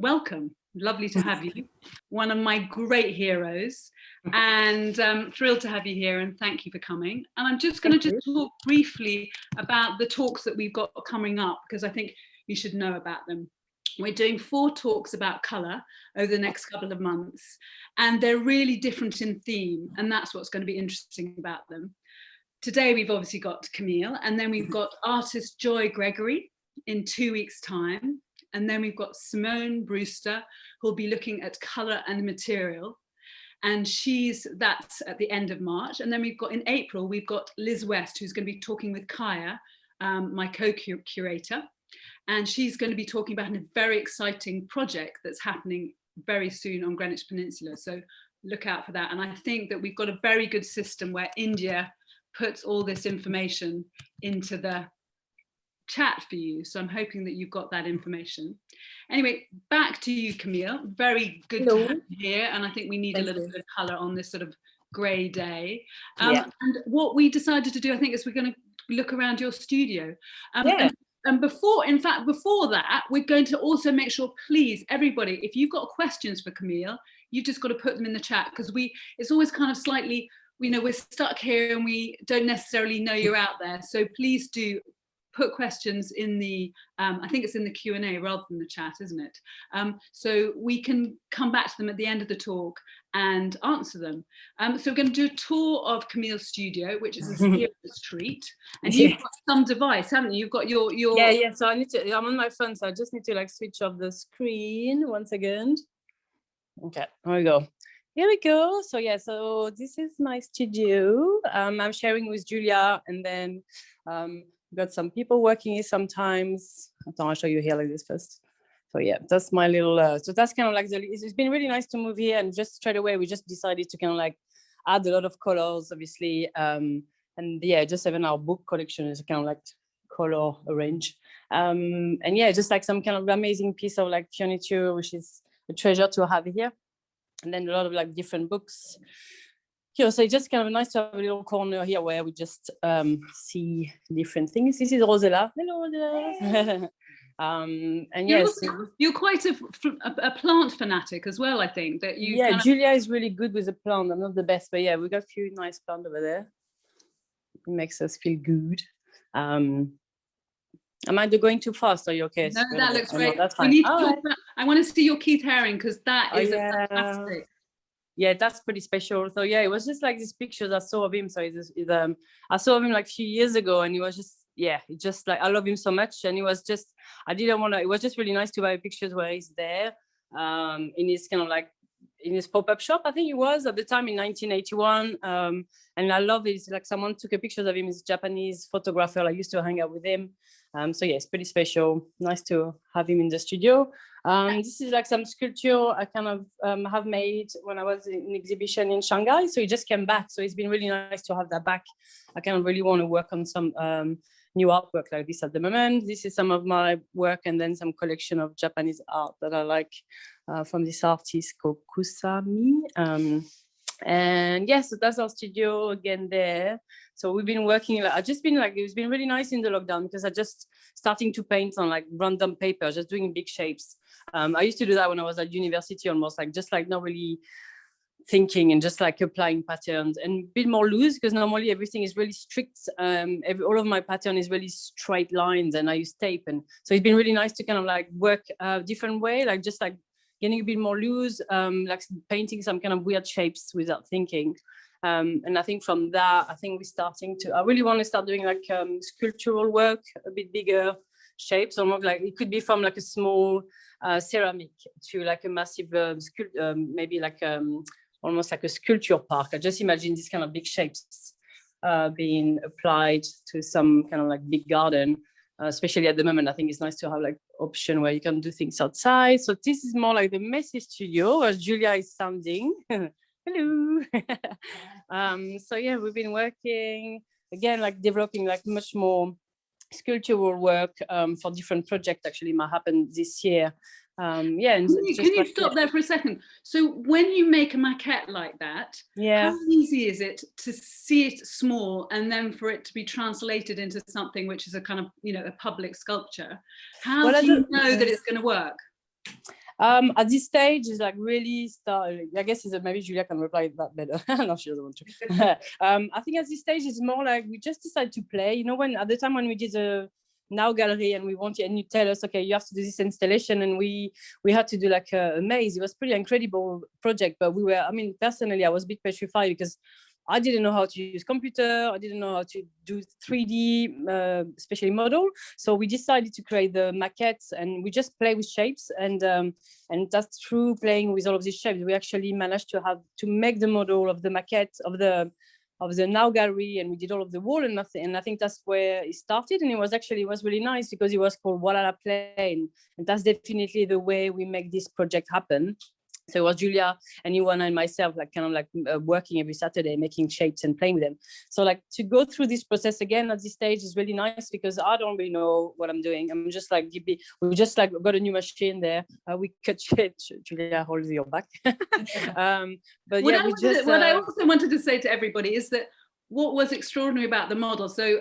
welcome. Lovely to have you. One of my great heroes, and thrilled to have you here, and thank you for coming. And I'm just going to talk briefly about the talks that we've got coming up, because I think you should know about them. We're doing 4 talks about colour over the next couple of months, and they're really different in theme, and that's what's going to be interesting about them. Today we've obviously got Camille, and then we've got artist Joy Gregory in 2 weeks' time. And then we've got Simone Brewster, who'll be looking at colour and material. And that's at the end of March. And then we've got in April, we've got Liz West, who's going to be talking with Kaya, my co-curator. And she's going to be talking about a very exciting project that's happening very soon on Greenwich Peninsula. So look out for that. And I think that we've got a very good system where India puts all this information into the chat for you, so I'm hoping that you've got that information. Anyway, back to you, Camille. Very good to have you here, and I think we need a little bit of colour on this sort of grey day. And what we decided to do, I think, is we're going to look around your studio. And before that, we're going to also make sure, please, everybody, if you've got questions for Camille, you've just got to put them in the chat, because it's always kind of slightly, we're stuck here and we don't necessarily know you're out there. So please do put questions in the, I think it's in the Q&A rather than the chat, isn't it? So we can come back to them at the end of the talk and answer them. So we're going to do a tour of Camille's studio, which is a serious treat. And you've got some device, haven't you? You've got your... Yeah, so I'm on my phone, so I just need to like switch off the screen one second. Okay, here we go. Here we go. So this is my studio. I'm sharing with Julia, and then got some people working here sometimes. I'll show you here like this first. So yeah, that's my little, so that's kind of like, it's been really nice to move here, and just straight away, we just decided to kind of like add a lot of colors, obviously. And yeah, just having our book collection is kind of like color arrange. And yeah, just like some kind of amazing piece of like furniture, which is a treasure to have here. And then a lot of like different books. Here, so it's just kind of nice to have a little corner here where we just see different things. This is Rosella. Hello, Rosella. And yes, you're quite a plant fanatic as well, I think. That you. Yeah, Julia is really good with the plant. I'm not the best, but yeah, we got a few nice plants over there. It makes us feel good. Am I going too fast? Are you okay? No, that looks great. That's fine. I want to see your Keith Haring, because that is fantastic. Yeah, that's pretty special. So yeah, it was just like these pictures I saw of him. So I saw him like a few years ago, and he was just, it just like, I love him so much. And it was just, it was just really nice to buy pictures where he's there in his kind of like, in his pop-up shop, I think it was at the time in 1981. And I love it. Like someone took a picture of him, he's a Japanese photographer. I used to hang out with him. So yeah, it's pretty special. Nice to have him in the studio. This is like some sculpture I kind of have made when I was in an exhibition in Shanghai. So it just came back. So it's been really nice to have that back. I kind of really want to work on some new artwork like this at the moment. This is some of my work, and then some collection of Japanese art that I like from this artist called Kusami. And yes, so that's our studio again there. So we've been working, it's been really nice in the lockdown, because I just starting to paint on like random paper, just doing big shapes. I used to do that when I was at university, almost like just like not really thinking and just like applying patterns, and a bit more loose, because normally everything is really strict. All of my pattern is really straight lines, and I use tape. And so it's been really nice to kind of like work a different way, like just like getting a bit more loose, like painting some kind of weird shapes without thinking. And I think from that, I really want to start doing like sculptural work, a bit bigger shapes, almost like it could be from like a small ceramic to like a massive maybe like almost like a sculpture park. I just imagine these kind of big shapes being applied to some kind of like big garden. Especially at the moment, I think it's nice to have like option where you can do things outside. So this is more like the messy studio where Julia is sounding. Hello. So yeah, we've been working again, like developing like much more sculptural work for different projects. Actually, might happen this year. And can you stop there for a second? So when you make a maquette like that, how easy is it to see it small and then for it to be translated into something which is a kind of, a public sculpture? How do you know that it's going to work? At this stage, is like really start. I guess maybe Julia can reply that better. No, she doesn't want to. I think at this stage it's more like we just decided to play. You know, when at the time when we did a Now Gallery and we wanted, and you tell us, okay, you have to do this installation, and we had to do like a maze. It was pretty incredible project, but we were. I mean, personally, I was a bit petrified because I didn't know how to use computer. I didn't know how to do 3D, especially model. So we decided to create the maquettes, and we just play with shapes. And that's through playing with all of these shapes, we actually managed to make the model of the maquette of the Now Gallery, and we did all of the wall and nothing. And I think that's where it started. And it was really nice because it was called Walala Play, and that's definitely the way we make this project happen. So it was Julia and Ioana and myself, like kind of like working every Saturday, making shapes and playing with them. So like to go through this process again at this stage is really nice because I don't really know what I'm doing. I'm just like, we just like got a new machine there. We cut shapes. Julia, hold your back. But what yeah, what I also wanted to say to everybody is that what was extraordinary about the model, so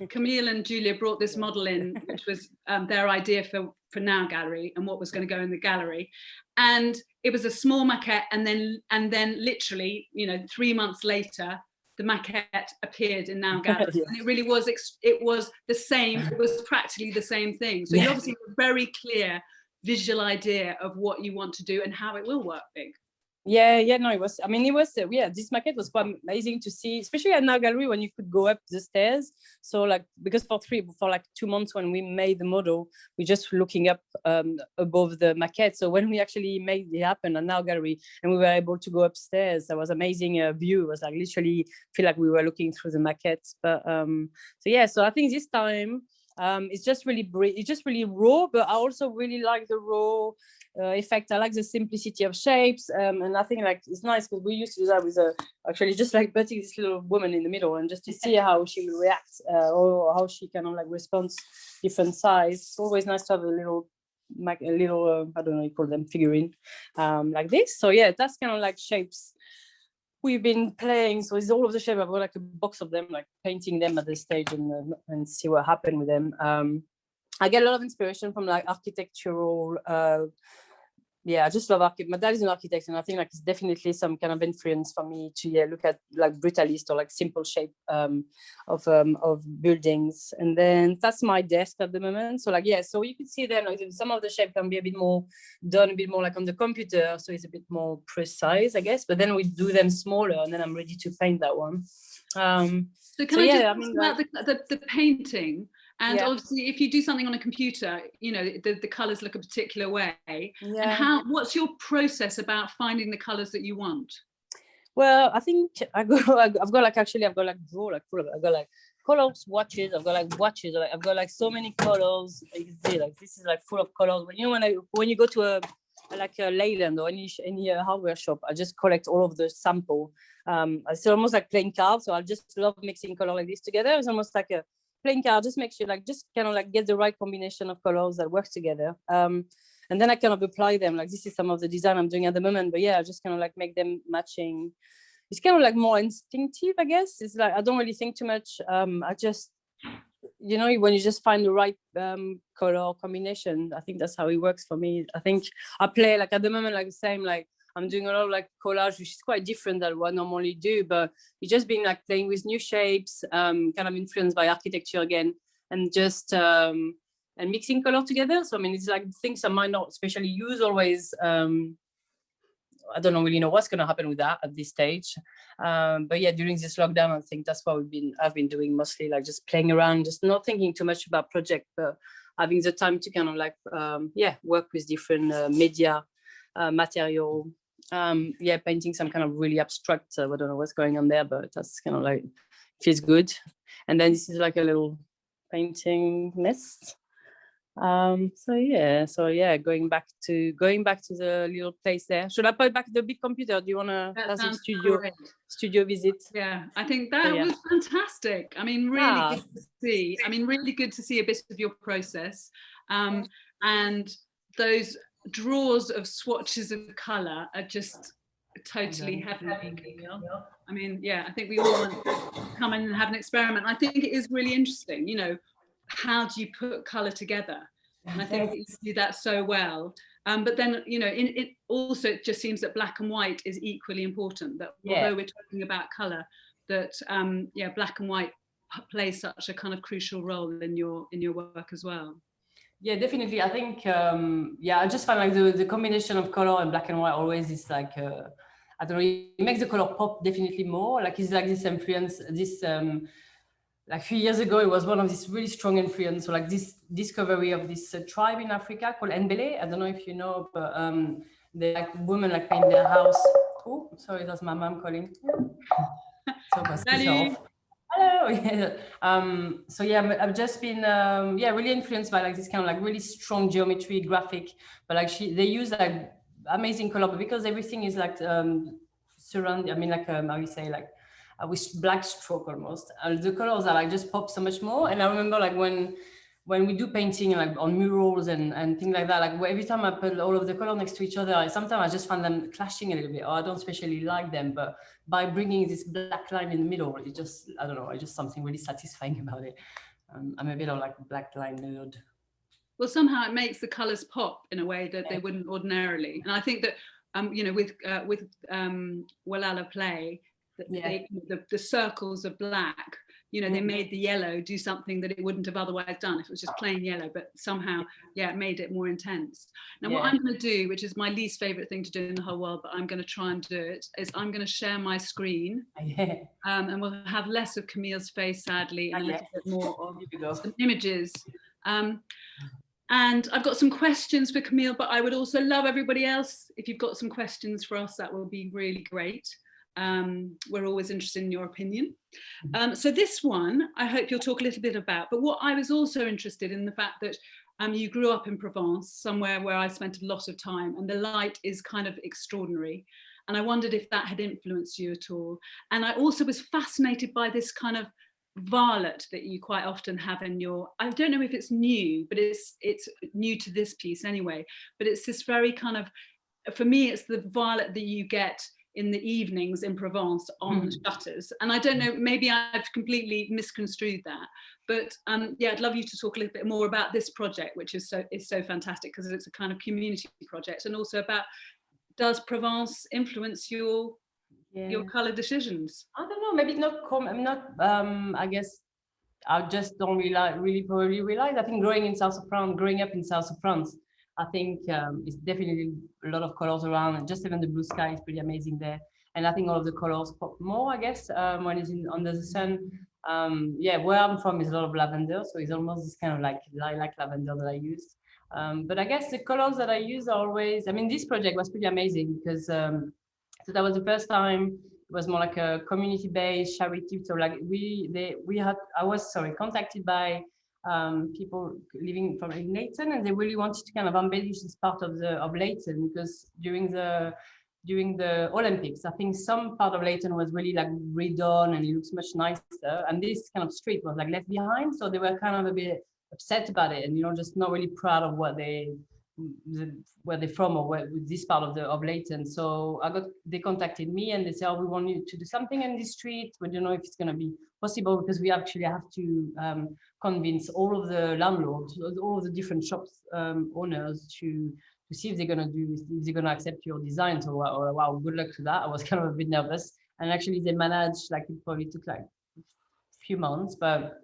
Camille and Julia brought this model in, which was their idea for Now Gallery and what was going to go in the gallery. And it was a small maquette, and then literally, 3 months later, the maquette appeared in Now Gallery. Yes. And it really was, it was the same, it was practically the same thing. So you obviously have a very clear visual idea of what you want to do and how it will work big. No, it was, this maquette was quite amazing to see, especially at Now Gallery when you could go up the stairs. So like, because for like 2 months when we made the model, we just looking up above the maquette. So when we actually made it happen at Now Gallery and we were able to go upstairs, that was amazing view. It was like literally feel like we were looking through the maquette. But so I think this time it's just really raw, but I also really like the raw effect. I like the simplicity of shapes, and I think like it's nice because we used to do that with actually just like putting this little woman in the middle and just to see how she will react or how she kind of like responds different size. It's always nice to have a little I don't know, you call them figurine like this. So yeah, that's kind of like shapes we've been playing. So it's all of the shape. I've got like a box of them, like painting them at this stage and see what happened with them. I get a lot of inspiration from like architectural. I just love architecture. My dad is an architect, and I think like it's definitely some kind of influence for me to look at like brutalist or like simple shape of buildings. And then that's my desk at the moment. So like so you could see then like some of the shape can be a bit more done a bit more like on the computer, so it's a bit more precise, I guess. But then we do them smaller, and then I'm ready to paint that one. So can I just ask about the painting? And obviously, if you do something on a computer, the colours look a particular way. Yeah. And what's your process about finding the colours that you want? Well, I think I've got like draw like full of it. I've got like colors, watches. I've got like watches. I've got like so many colors. You can see like this is like full of colors. When you go to a Leyland or any hardware shop, I just collect all of the sample. It's almost like playing cards. So I just love mixing color like this together. It's almost like a playing card. Just make sure just kind of like get the right combination of colors that work together. And then I kind of apply them. Like this is some of the design I'm doing at the moment. But I just kind of like make them matching. It's kind of like more instinctive, I guess. It's like I don't really think too much. I just, when you just find the right color combination, I think that's how it works for me. I think I play like at the moment like the same, like I'm doing a lot of like collage, which is quite different than what I normally do, but it's just been like playing with new shapes, kind of influenced by architecture again, and just and mixing color together. So I mean, it's like things I might not especially use always. I don't really know what's going to happen with that at this stage. But during this lockdown, I think that's what I've been doing mostly, like just playing around, just not thinking too much about project, but having the time to kind of like, work with different media, material, painting some kind of really abstract, I don't know what's going on there, but that's kind of like, feels good. And then this is like a little painting mess. Going back to the little place there. Should I put back the big computer? Do you want to have a studio visit? Yeah, I think that was fantastic. I mean, really good to see. I mean, really good to see a bit of your process, and those draws of swatches of colour are just totally heavenly. I mean, I think we all want to come in and have an experiment. I think it is really interesting, how do you put colour together? And I think you do that so well. But then, you know, it also, it just seems that black and white is equally important, that although we're talking about colour, that yeah, black and white plays such a kind of crucial role in your work as well. Yeah, definitely. I think, yeah, I just find like the combination of color and black and white always is like, I don't know, it makes the color pop definitely more. Like it's like this influence, this, like a few years ago, it was one of these really strong influence. So like this discovery of this tribe in Africa called Mbele. I don't know if you know, but they like women like paint their house. Oh, sorry, that's my mom calling. So Salut. Hello. Yeah. So yeah, I've just been yeah, really influenced by like this kind of like really strong geometry, graphic, but like they use like amazing color, but because everything is like surrounded. I mean, like how you say, like with black stroke almost. The colors are like just pop so much more. And I remember like when we do painting like on murals and things like that, like every time I put all of the color next to each other, sometimes I just find them clashing a little bit, or I don't especially like them. But by bringing this black line in the middle, it just, I don't know, it's just something really satisfying about it. I'm a bit of like black line nerd. Well, somehow it makes the colours pop in a way that they wouldn't ordinarily. And I think that, you know, with Walala Play, the circles of black, you know, they made the yellow do something that it wouldn't have otherwise done if it was just plain yellow, but somehow, yeah, it made it more intense. Now, what I'm going to do, which is my least favourite thing to do in the whole world, but I'm going to try and do it, is I'm going to share my screen, and we'll have less of Camille's face, sadly, and a little bit more of some images. And I've got some questions for Camille, but I would also love everybody else, if you've got some questions for us, that would be really great. We're always interested in your opinion. So this one, I hope you'll talk a little bit about, but what I was also interested in the fact that you grew up in Provence, somewhere where I spent a lot of time, and the light is kind of extraordinary. And I wondered if that had influenced you at all. And I also was fascinated by this kind of violet that you quite often have in your, I don't know if it's new, but it's new to this piece anyway, but it's this very kind of, for me, it's the violet that you get in the evenings in Provence on shutters. And I don't know, maybe I've completely misconstrued that, but yeah, I'd love you to talk a little bit more about this project, which is so fantastic because it's a kind of community project, and also about, does Provence influence your color decisions? I don't know, maybe not. I'm not. I guess I just don't really probably realize. I think growing up in South of France, I think it's definitely a lot of colors around, and just even the blue sky is pretty amazing there. And I think all of the colors pop more, I guess, when it's under the sun. Yeah, where I'm from is a lot of lavender, so it's almost this kind of like lilac lavender that I use. But I guess the colors that I use are always, I mean, this project was pretty amazing because so that was the first time. It was more like a community-based charity. So like I was contacted by people living from Leighton, and they really wanted to kind of embellish this part of Leighton, because during the Olympics, I think some part of Leighton was really like redone and it looks much nicer, and this kind of street was like left behind. So they were kind of a bit upset about it, and just not really proud of where they're from, or with this part of Leighton. So they contacted me and they said, "Oh, we want you to do something in this street. We don't know if it's going to be possible, because we actually have to convince all of the landlords, all of the different shops owners to see if they're going to accept your design." So wow, good luck to that. I was kind of a bit nervous, and actually they managed. Like, it probably took like a few months, but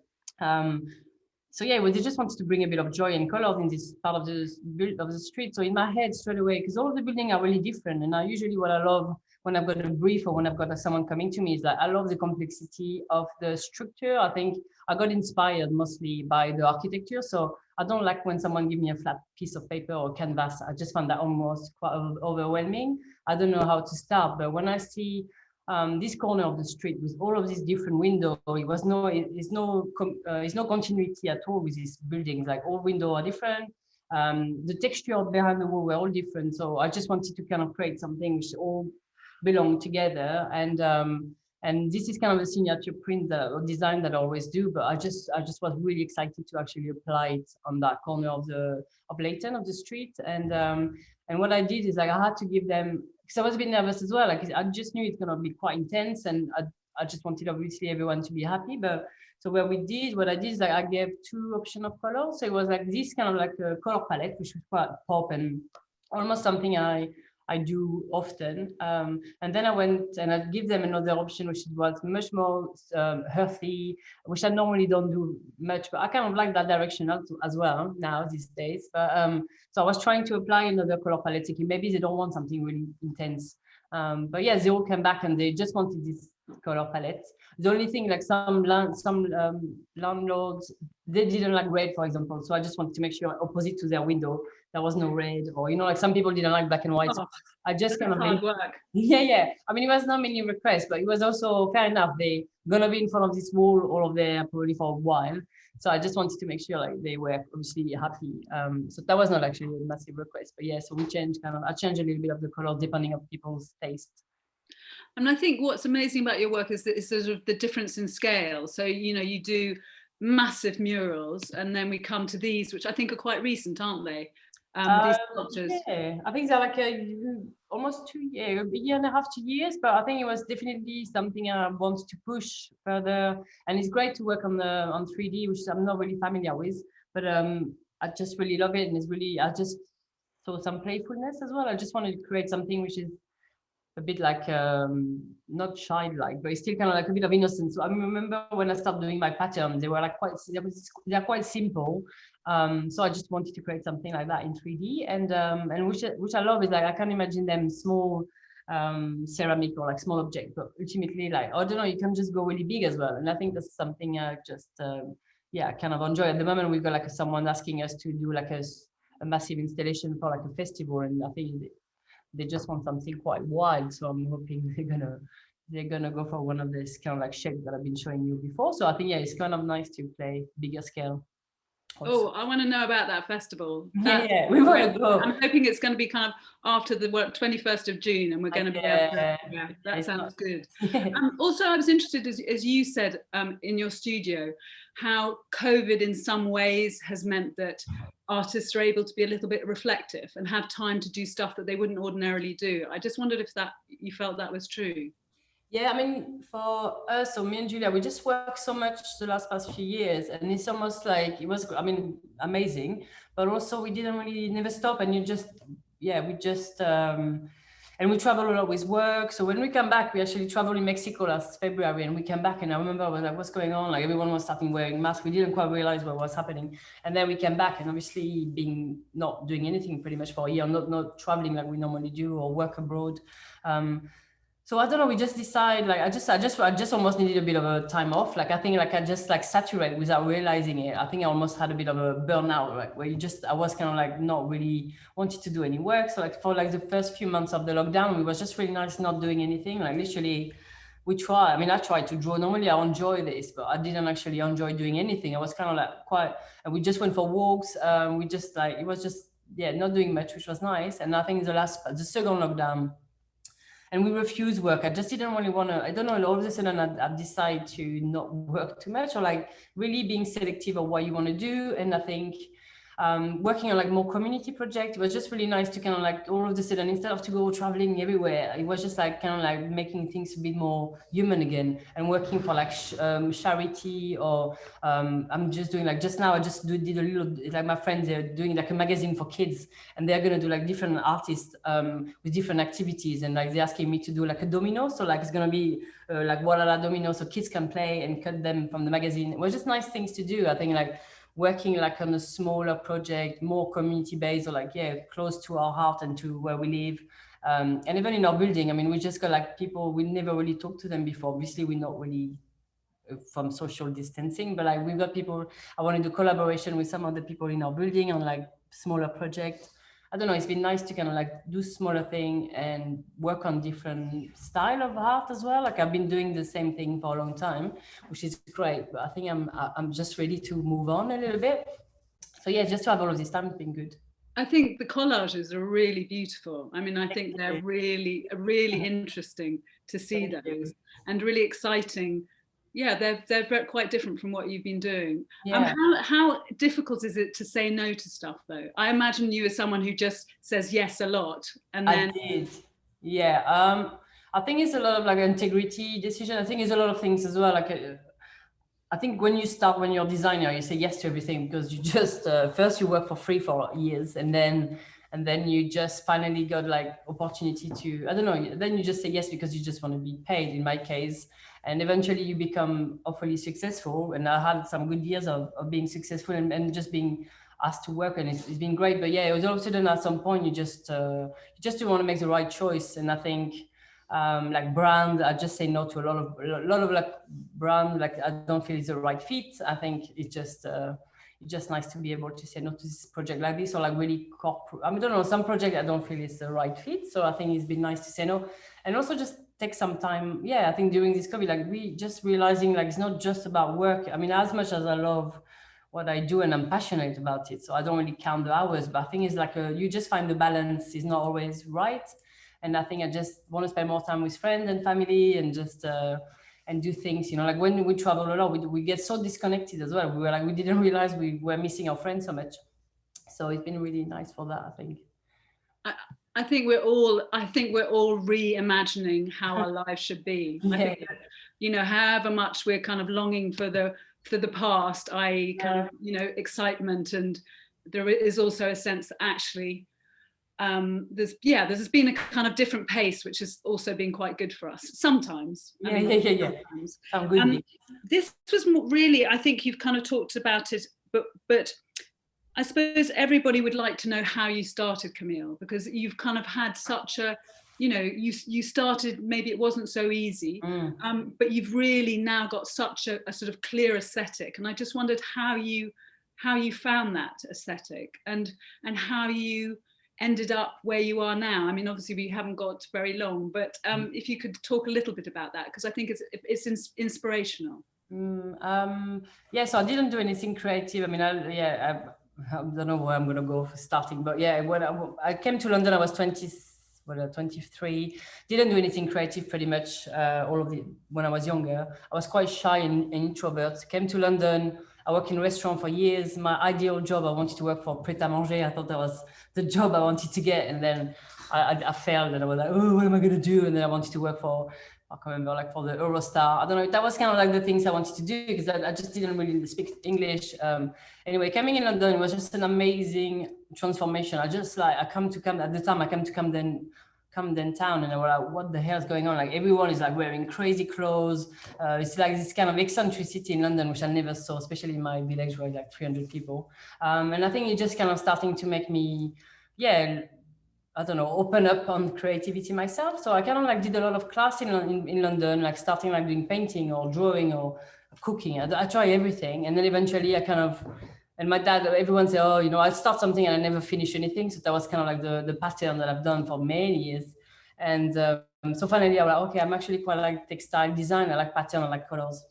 so yeah, they just wanted to bring a bit of joy and colors in this part of the street. So in my head straight away, because all of the buildings are really different, and usually what I love when I've got a brief or when I've got someone coming to me is that I love the complexity of the structure. I think I got inspired mostly by the architecture. So I don't like when someone gives me a flat piece of paper or canvas. I just find that almost quite overwhelming. I don't know how to start, but when I see this corner of the street with all of these different windows, it's no continuity at all with these buildings. Like, all windows are different. The texture behind the wall were all different. So I just wanted to kind of create something which all belong together. And this is kind of a signature print or design that I always do. But I just was really excited to actually apply it on that corner of Leighton, of the street. And what I did is, like, I had to give them, because I was a bit nervous as well. Like, I just knew it's going to be quite intense, and I just wanted obviously everyone to be happy. But so what I did is, like, I gave 2 options of colors. So it was like this kind of like a color palette, which was quite pop and almost something I do often. And then I went and I give them another option, which was much more earthy, which I normally don't do much, but I kind of like that direction as well now these days. But so I was trying to apply another color palette, thinking maybe they don't want something really intense. But yeah, they all came back and they just wanted this color palette. The only thing, like some landlords, they didn't like red, for example. So I just wanted to make sure opposite to their window, there was no red, or, you know, like some people didn't like black and white. So I just kind of hard work. Yeah. I mean, it was not many requests, but it was also fair enough. They gonna be in front of this wall all of their probably for a while. So I just wanted to make sure like they were obviously happy. So that was not actually a massive request, but yeah. So we changed I changed a little bit of the color depending on people's taste. And I think what's amazing about your work is that it's sort of the difference in scale. So, you know, you do massive murals, and then we come to these, which I think are quite recent, aren't they? These sculptures. Yeah, I think they're like almost 2 years, a year and a half, 2 years. But I think it was definitely something I want to push further. And it's great to work on 3D, which I'm not really familiar with. But I just really love it, and it's really, I just saw some playfulness as well. I just wanted to create something which is a bit like not childlike, but it's still kind of like a bit of innocence. So I remember when I started doing my patterns, they were like they're quite simple. So I just wanted to create something like that in 3D, and which I love is like I can imagine them small ceramic or like small object, but ultimately like I don't know, you can just go really big as well. And I think that's something I just yeah, kind of enjoy. At the moment, we've got like someone asking us to do like a massive installation for like a festival, and I think they just want something quite wild. So I'm hoping they're gonna go for one of these kind of like shapes that I've been showing you before. So I think, yeah, it's kind of nice to play bigger scale. Oh, I want to know about that festival. Yeah, we want to go. I'm hoping it's going to be kind of after the 21st of June, and we're going to be able to, yeah, that sounds good. Also, I was interested, as you said in your studio, how COVID in some ways has meant that artists are able to be a little bit reflective and have time to do stuff that they wouldn't ordinarily do. I just wondered if that you felt that was true. Yeah, I mean, for us, so me and Julia, we just worked so much the past few years, and it's almost like it was, I mean, amazing, but also we didn't really never stop, and we just, and we travel a lot with work. So when we come back, we actually traveled in Mexico last February, and we came back, and I remember I was like, what's going on? Like everyone was starting wearing masks. We didn't quite realize what was happening, and then we came back, and obviously being not doing anything pretty much for a year, not traveling like we normally do or work abroad. So I don't know, we just decide like I just almost needed a bit of a time off. Like I think like I just like saturated without realizing it. I think I almost had a bit of a burnout, like where I was kind of like not really wanting to do any work. So like for like the first few months of the lockdown, it was just really nice not doing anything. Like literally I tried to draw. Normally I enjoy this, but I didn't actually enjoy doing anything. I was kind of like and we just went for walks. We just like, it was just, yeah, not doing much, which was nice. And I think the second lockdown, and we refused work. I just didn't really want to, I don't know, all of a sudden I decided to not work too much, or like really being selective of what you want to do. And I think working on like more community project, it was just really nice to kind of like all of a sudden, instead of to go traveling everywhere, it was just like kind of like making things a bit more human again, and working for like charity, or I'm just doing like, just now I just did a little, like my friends, they're doing like a magazine for kids, and they're going to do like different artists with different activities, and like they're asking me to do like a domino. So like it's going to be like Walala domino, so kids can play and cut them from the magazine. It was just nice things to do. I think like working like on a smaller project, more community based, or like, yeah, close to our heart and to where we live. And even in our building, I mean, we just got like people, we never really talked to them before. Obviously, we're not really from social distancing, but like we've got people, I want to do collaboration with some of the people in our building on like smaller projects. I don't know, it's been nice to kind of like do smaller thing and work on different style of art as well. Like I've been doing the same thing for a long time, which is great, but I think I'm just ready to move on a little bit. So yeah, just to have all of this time has been good. I think the collages are really beautiful. I mean, I think they're really interesting to see those, and really exciting. Yeah, they're quite different from what you've been doing. Yeah. How difficult is it to say no to stuff, though? I imagine you as someone who just says yes a lot, and then. I did. Yeah. I think it's a lot of like integrity decision. I think it's a lot of things as well. Like I think when you're a designer, you say yes to everything because you just first you work for free for years, and then and then you just finally got like opportunity to, I don't know, then you just say yes because you just want to be paid, in my case, and eventually you become hopefully successful. And I had some good years of being successful and just being asked to work, and it's been great. But yeah, it was all of a sudden at some point you just do want to make the right choice. And I think like brand, I just say no to a lot of like brand, like I don't feel it's the right fit. I think it's just nice to be able to say no to this project like this, or like really corporate. I don't know, some project I don't feel is the right fit. So I think it's been nice to say no, and also just take some time. Yeah, I think during this COVID, like we just realizing like it's not just about work. I mean, as much as I love what I do and I'm passionate about it, so I don't really count the hours, but I think it's like you just find the balance is not always right. And I think I just want to spend more time with friends and family, and just and do things, you know, like when we travel a lot, we get so disconnected as well. We didn't realize we were missing our friends so much. So it's been really nice for that, I think. I think we're all reimagining how our lives should be. Yeah. I think that, you know, however much we're kind of longing for the past, i.e. kind of, you know, excitement, and there is also a sense that actually there's been a kind of different pace, which has also been quite good for us sometimes. Sometimes. Good. This was really, I think you've kind of talked about it, but I suppose everybody would like to know how you started, Camille, because you've kind of had such a, you know, you started, maybe it wasn't so easy, but you've really now got such a sort of clear aesthetic. And I just wondered how you found that aesthetic, and how you ended up where you are now. I mean, obviously we haven't got very long, but if you could talk a little bit about that, because I think it's inspirational. Yeah, so I didn't do anything creative. I mean, I don't know where I'm going to go for starting, but yeah, when I came to London, I was 23. Didn't do anything creative pretty much when I was younger. I was quite shy and introvert. Came to London. I worked in a restaurant for years. My ideal job, I wanted to work for Pret-a-Manger. I thought that was the job I wanted to get. And then I failed, and I was like, oh, what am I going to do? And then I wanted to work for, I can't remember, like for the Eurostar. I don't know. That was kind of like the things I wanted to do, because I just didn't really speak English. Anyway, coming in London was just an amazing transformation. I come to Camden Town, and I was like, what the hell is going on? Like everyone is like wearing crazy clothes. It's like this kind of eccentricity in London, which I never saw, especially in my village where like 300 people. And I think it's just kind of starting to make me, I don't know, open up on creativity myself. So I kind of like did a lot of class in London, like starting like doing painting or drawing or cooking. I try everything. And then eventually and my dad, everyone said, oh, you know, I start something and I never finish anything. So that was kind of like the pattern that I've done for many years. And so finally I was like, okay, I'm actually quite like textile design. I like pattern, I like colors.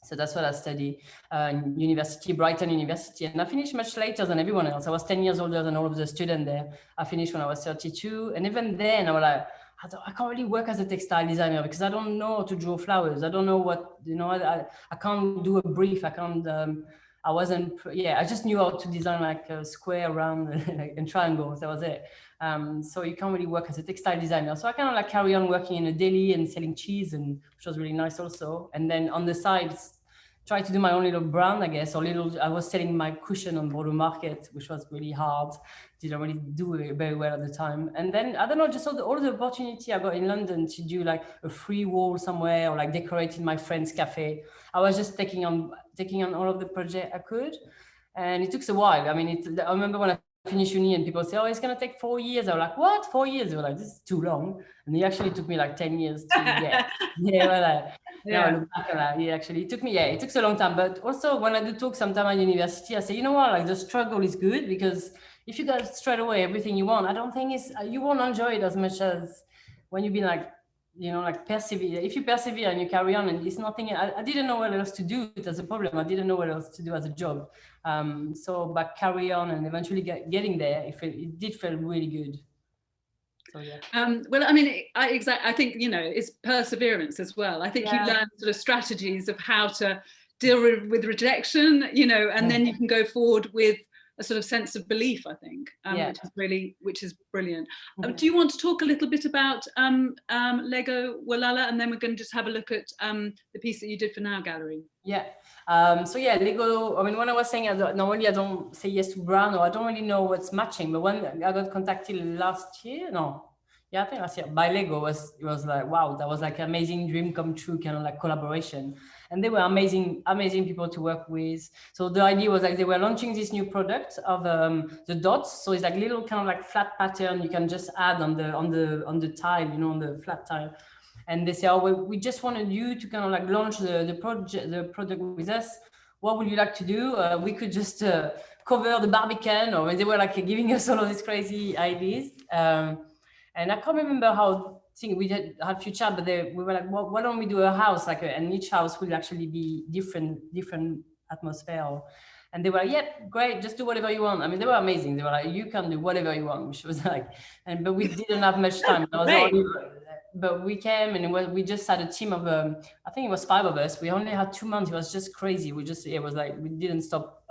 So that's what I studied in university, Brighton University. And I finished much later than everyone else. I was 10 years older than all of the students there. I finished when I was 32. And even then I was like, I can't really work as a textile designer because I don't know how to draw flowers. I don't know what, you know, I can't do a brief. I just knew how to design like a square, round, and triangles. That was it. So you can't really work as a textile designer. So I kind of like carry on working in a deli and selling cheese, which was really nice also. And then on the side, try to do my own little brand, I guess, I was selling my cushion on Bordeaux Market, which was really hard. Didn't really do it very well at the time. And then, I don't know, just all the opportunity I got in London to do like a free wall somewhere, or like decorating my friend's cafe. I was just taking on all of the project I could. And it took a while. I mean, I remember when I finished uni and people say, oh, it's going to take 4 years. I was like, what? 4 years? They were like, this is too long. And it actually took me like 10 years to get. Actually, it took a long time. But also when I do talk sometime at university, I say, you know what, like the struggle is good, because if you got straight away everything you want, I don't think you won't enjoy it as much as when you've been like, you know, like persevere. If you persevere and you carry on, and it's nothing, I didn't know what else to do. That's a problem. I didn't know what else to do as a job. But carry on, and eventually getting there, it did feel really good. So, yeah. Well, I mean, I think, you know, it's perseverance as well. I think you learn sort of strategies of how to deal with rejection, you know, and then you can go forward with a sort of sense of belief, I think, which is brilliant. Mm-hmm. Do you want to talk a little bit about Lego Walala, and then we're going to just have a look at the piece that you did for Now Gallery? Yeah. So yeah, Lego. I mean, when I was saying normally I don't say yes to brand, or I don't really know what's matching. But when I got contacted last year, I think last year by Lego, it was like, wow, that was like an amazing dream come true kind of like collaboration. And they were amazing people to work with. So the idea was like they were launching this new product of the dots. So it's like little kind of like flat pattern you can just add on the tile, on the flat tile. And they say, oh, we just wanted you to kind of like launch the product with us. What would you like to do? We could just cover the Barbican, or they were like giving us all of these crazy ideas. And I can't remember how we had a few chats, but we were like, well, why don't we do a house, and each house will actually be different atmosphere. And they were like, yeah, great, just do whatever you want. I mean, they were amazing. They were like, you can do whatever you want, which was like, but we didn't have much time. But we came, and we just had a team of, I think it was 5 of us. We only had 2 months. It was just crazy. It was like, we didn't stop.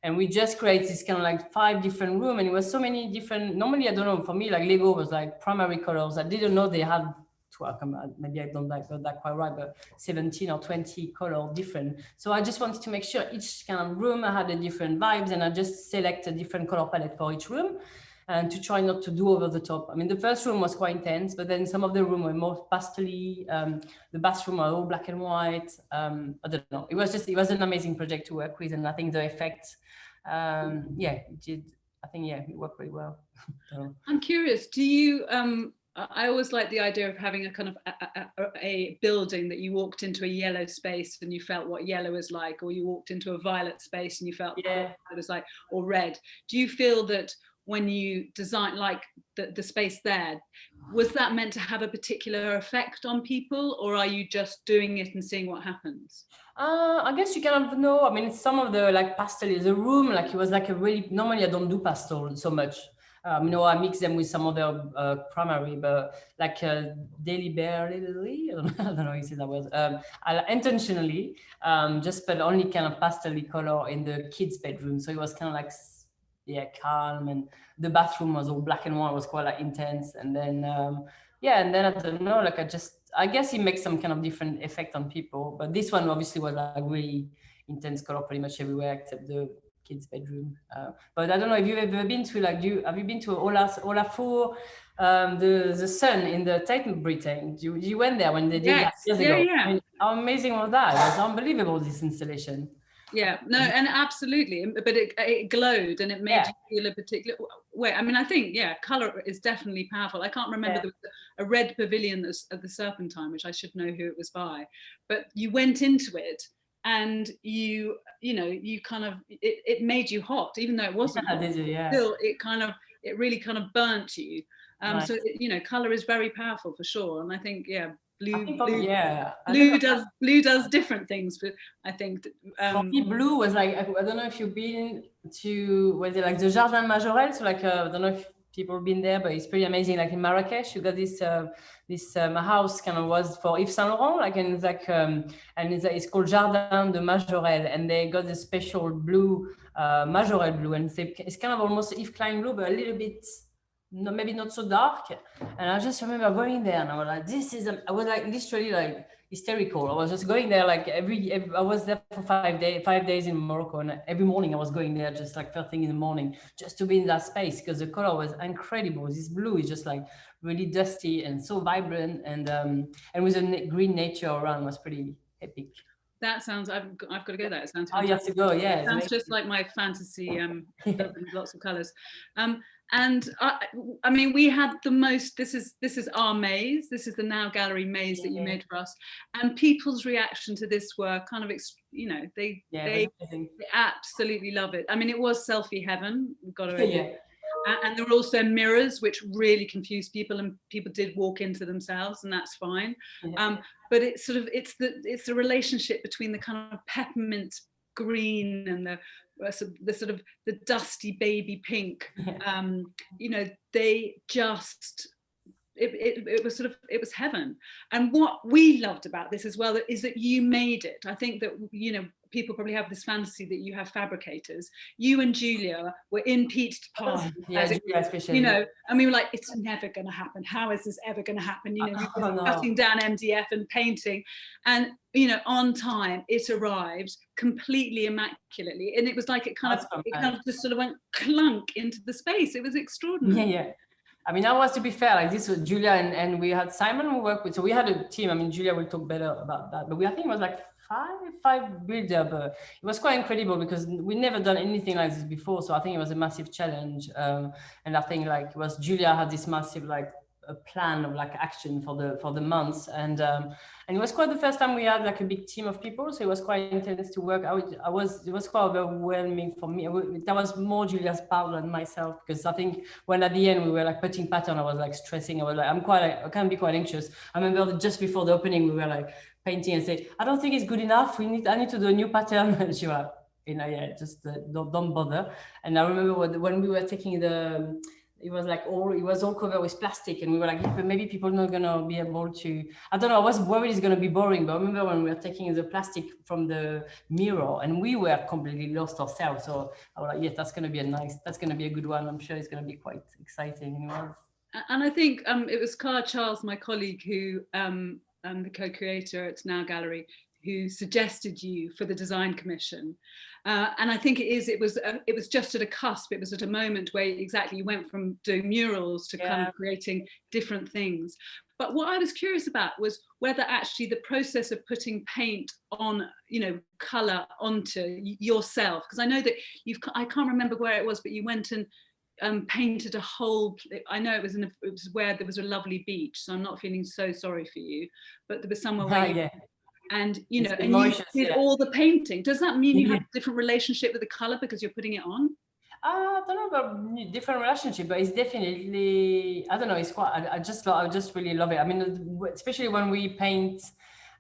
And we just created this kind of like 5 different rooms, and it was so many different. Normally, I don't know, for me, like Lego was like primary colors. I didn't know they had 12, maybe I don't got that quite right, but 17 or 20 color different. So I just wanted to make sure each kind of room had a different vibes, and I just select a different color palette for each room, and to try not to do over the top. I mean, the first room was quite intense, but then some of the room were more pastel-y. The bathroom were all black and white. I don't know. It was an amazing project to work with, and I think the effect, it did. I think it worked really well. So. I'm curious. Do you? I always like the idea of having a kind of a building that you walked into a yellow space and you felt what yellow is like, or you walked into a violet space and you felt what it was like, or red. Do you feel that when you design like the space there, was that meant to have a particular effect on people, or are you just doing it and seeing what happens? I guess you kind of know. I mean, some of the like pastel, the room, like it was like a really, normally I don't do pastel so much. I mix them with some other primary, but like deliberately, I don't know how you say that word. I intentionally just put only kind of pastel color in the kids' bedroom. So it was kind of like, calm, and the bathroom was all black and white, was quite like intense. And then, and then I don't know, like I guess it makes some kind of different effect on people. But this one obviously was like really intense color pretty much everywhere except the kids' bedroom. But I don't know if you've ever been to have you been to Olafur, the sun in the Tate Britain? You went there when they did that years ago. Yeah. I mean, how amazing was that? It was unbelievable, this installation. Yeah, no, and absolutely, but it glowed and it made you feel a particular way. I mean, I think, color is definitely powerful. I can't remember, there was a red pavilion at the Serpentine, which I should know who it was by, but you went into it and you kind of, it made you hot, even though it wasn't hot. Still, it really kind of burnt you. So, color is very powerful for sure. And I think, blue does different things, but I think for me, blue was like, I don't know if you've been to, was it like the Jardin Majorel? So like I don't know if people have been there, but it's pretty amazing. Like in Marrakesh, you got this house kind of was for Yves Saint Laurent, like, and it's like and it's called Jardin de Majorel, and they got this special blue, Majorel blue, and it's kind of almost Yves Klein blue, but a little bit. No, maybe not so dark. And I just remember going there and I was like, I was like literally like hysterical. I was just going there like I was there for 5 days in Morocco, and every morning I was going there just like first thing in the morning just to be in that space, because the color was incredible. This blue is just like really dusty and so vibrant, and with a green nature around was pretty epic. That sounds, I've got to go there. It sounds fantastic. Oh, you have to go, yeah. It sounds just like my fantasy, lots of colours. And I mean, we had the most, this is our maze. This is the Now Gallery maze that you made for us. And people's reaction to this were kind of, they absolutely love it. I mean, it was selfie heaven, we've got to admit. And there were also mirrors, which really confused people, and people did walk into themselves, and that's fine. But it's sort of, it's the relationship between the kind of peppermint green and the sort of the dusty baby pink. They just it was it was heaven. And what we loved about this as well is that you made it. I think that, you know, people probably have this fantasy that you have fabricators. You and Julia were in Pete's Park, especially, you know, and we were like, it's never going to happen. How is this ever going to happen? You know, we were cutting down MDF and painting, and, you know, on time it arrived completely immaculately, and it was like it kind of just sort of went clunk into the space. It was extraordinary. Yeah. I mean, I was, to be fair, like this was Julia and we had Simon who worked with, so we had a team. I mean, Julia will talk better about that, but I think it was like five builder, but it was quite incredible because we never done anything like this before. So I think it was a massive challenge. And I think like it was Julia had this massive like a plan of like action for the months, and it was quite the first time we had like a big team of people, so it was quite intense to work. It was quite overwhelming for me. That was more Julia's part than myself, because I think when at the end we were like putting pattern, I was like stressing. I was like, I can be quite anxious. I remember just before the opening we were like painting and say, I don't think it's good enough. I need to do a new pattern. And she was, you know, yeah, just don't bother. And I remember when we were taking it was all covered with plastic, and we were like, yeah, but maybe people are not gonna be able to, I don't know, I was worried it's gonna be boring. But I remember when we were taking the plastic from the mirror and we were completely lost ourselves. So I was like, yes, that's gonna be a good one. I'm sure it's gonna be quite exciting. And I think it was Cara Charles, my colleague, who the co-creator at Now Gallery, who suggested you for the design commission. And I think it was just at a cusp. It was at a moment where exactly you went from doing murals to kind of creating different things. But what I was curious about was whether actually the process of putting paint on, you know, color onto yourself, because I know that I can't remember where it was, but you went and painted a whole, I know it was where there was a lovely beach, so I'm not feeling so sorry for you, but there was somewhere where and you know, and you did all the painting. Does that mean you have a different relationship with the color because you're putting it on? I don't know about different relationship, but it's definitely, I don't know, it's quite, I just really love it. I mean, especially when we paint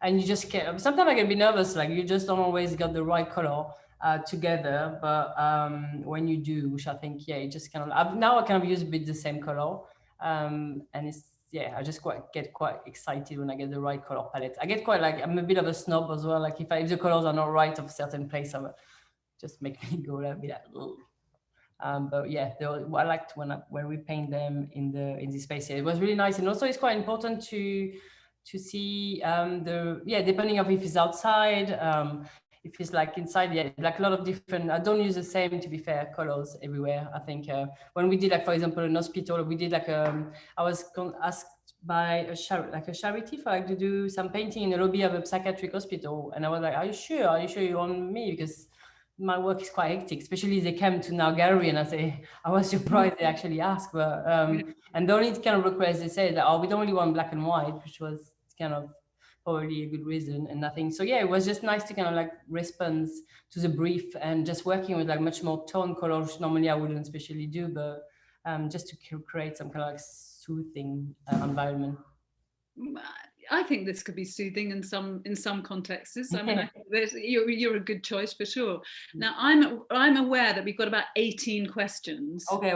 and you just get, sometimes I can be nervous, like you just don't always got the right color together, but when you do, which I think, yeah, it just kind of, now I kind of use a bit the same color, and it's, yeah, I just get quite excited when I get the right color palette. I get quite like, I'm a bit of a snob as well. Like if the colors are not right of a certain place, just make me go and be like, ugh. But yeah, I liked when we paint them in the space. It was really nice, and also it's quite important to see depending on if it's outside, if it's like inside, like a lot of different. I don't use the same, to be fair, colors everywhere. I think when we did, like for example, an hospital, we did like I was asked by a charity for like to do some painting in the lobby of a psychiatric hospital, and I was like, are you sure you want me? Because my work is quite hectic, especially they came to Now Gallery, and I was surprised they actually asked. But and the only kind of request they said that, we don't really want black and white, which was kind of probably a good reason and nothing. So yeah, it was just nice to kind of like respond to the brief and just working with like much more tone colors, which normally I wouldn't especially do, but just to create some kind of like soothing environment. I think this could be soothing in some contexts. I mean, you're a good choice for sure. Now, I'm aware that we've got about 18 questions. Okay.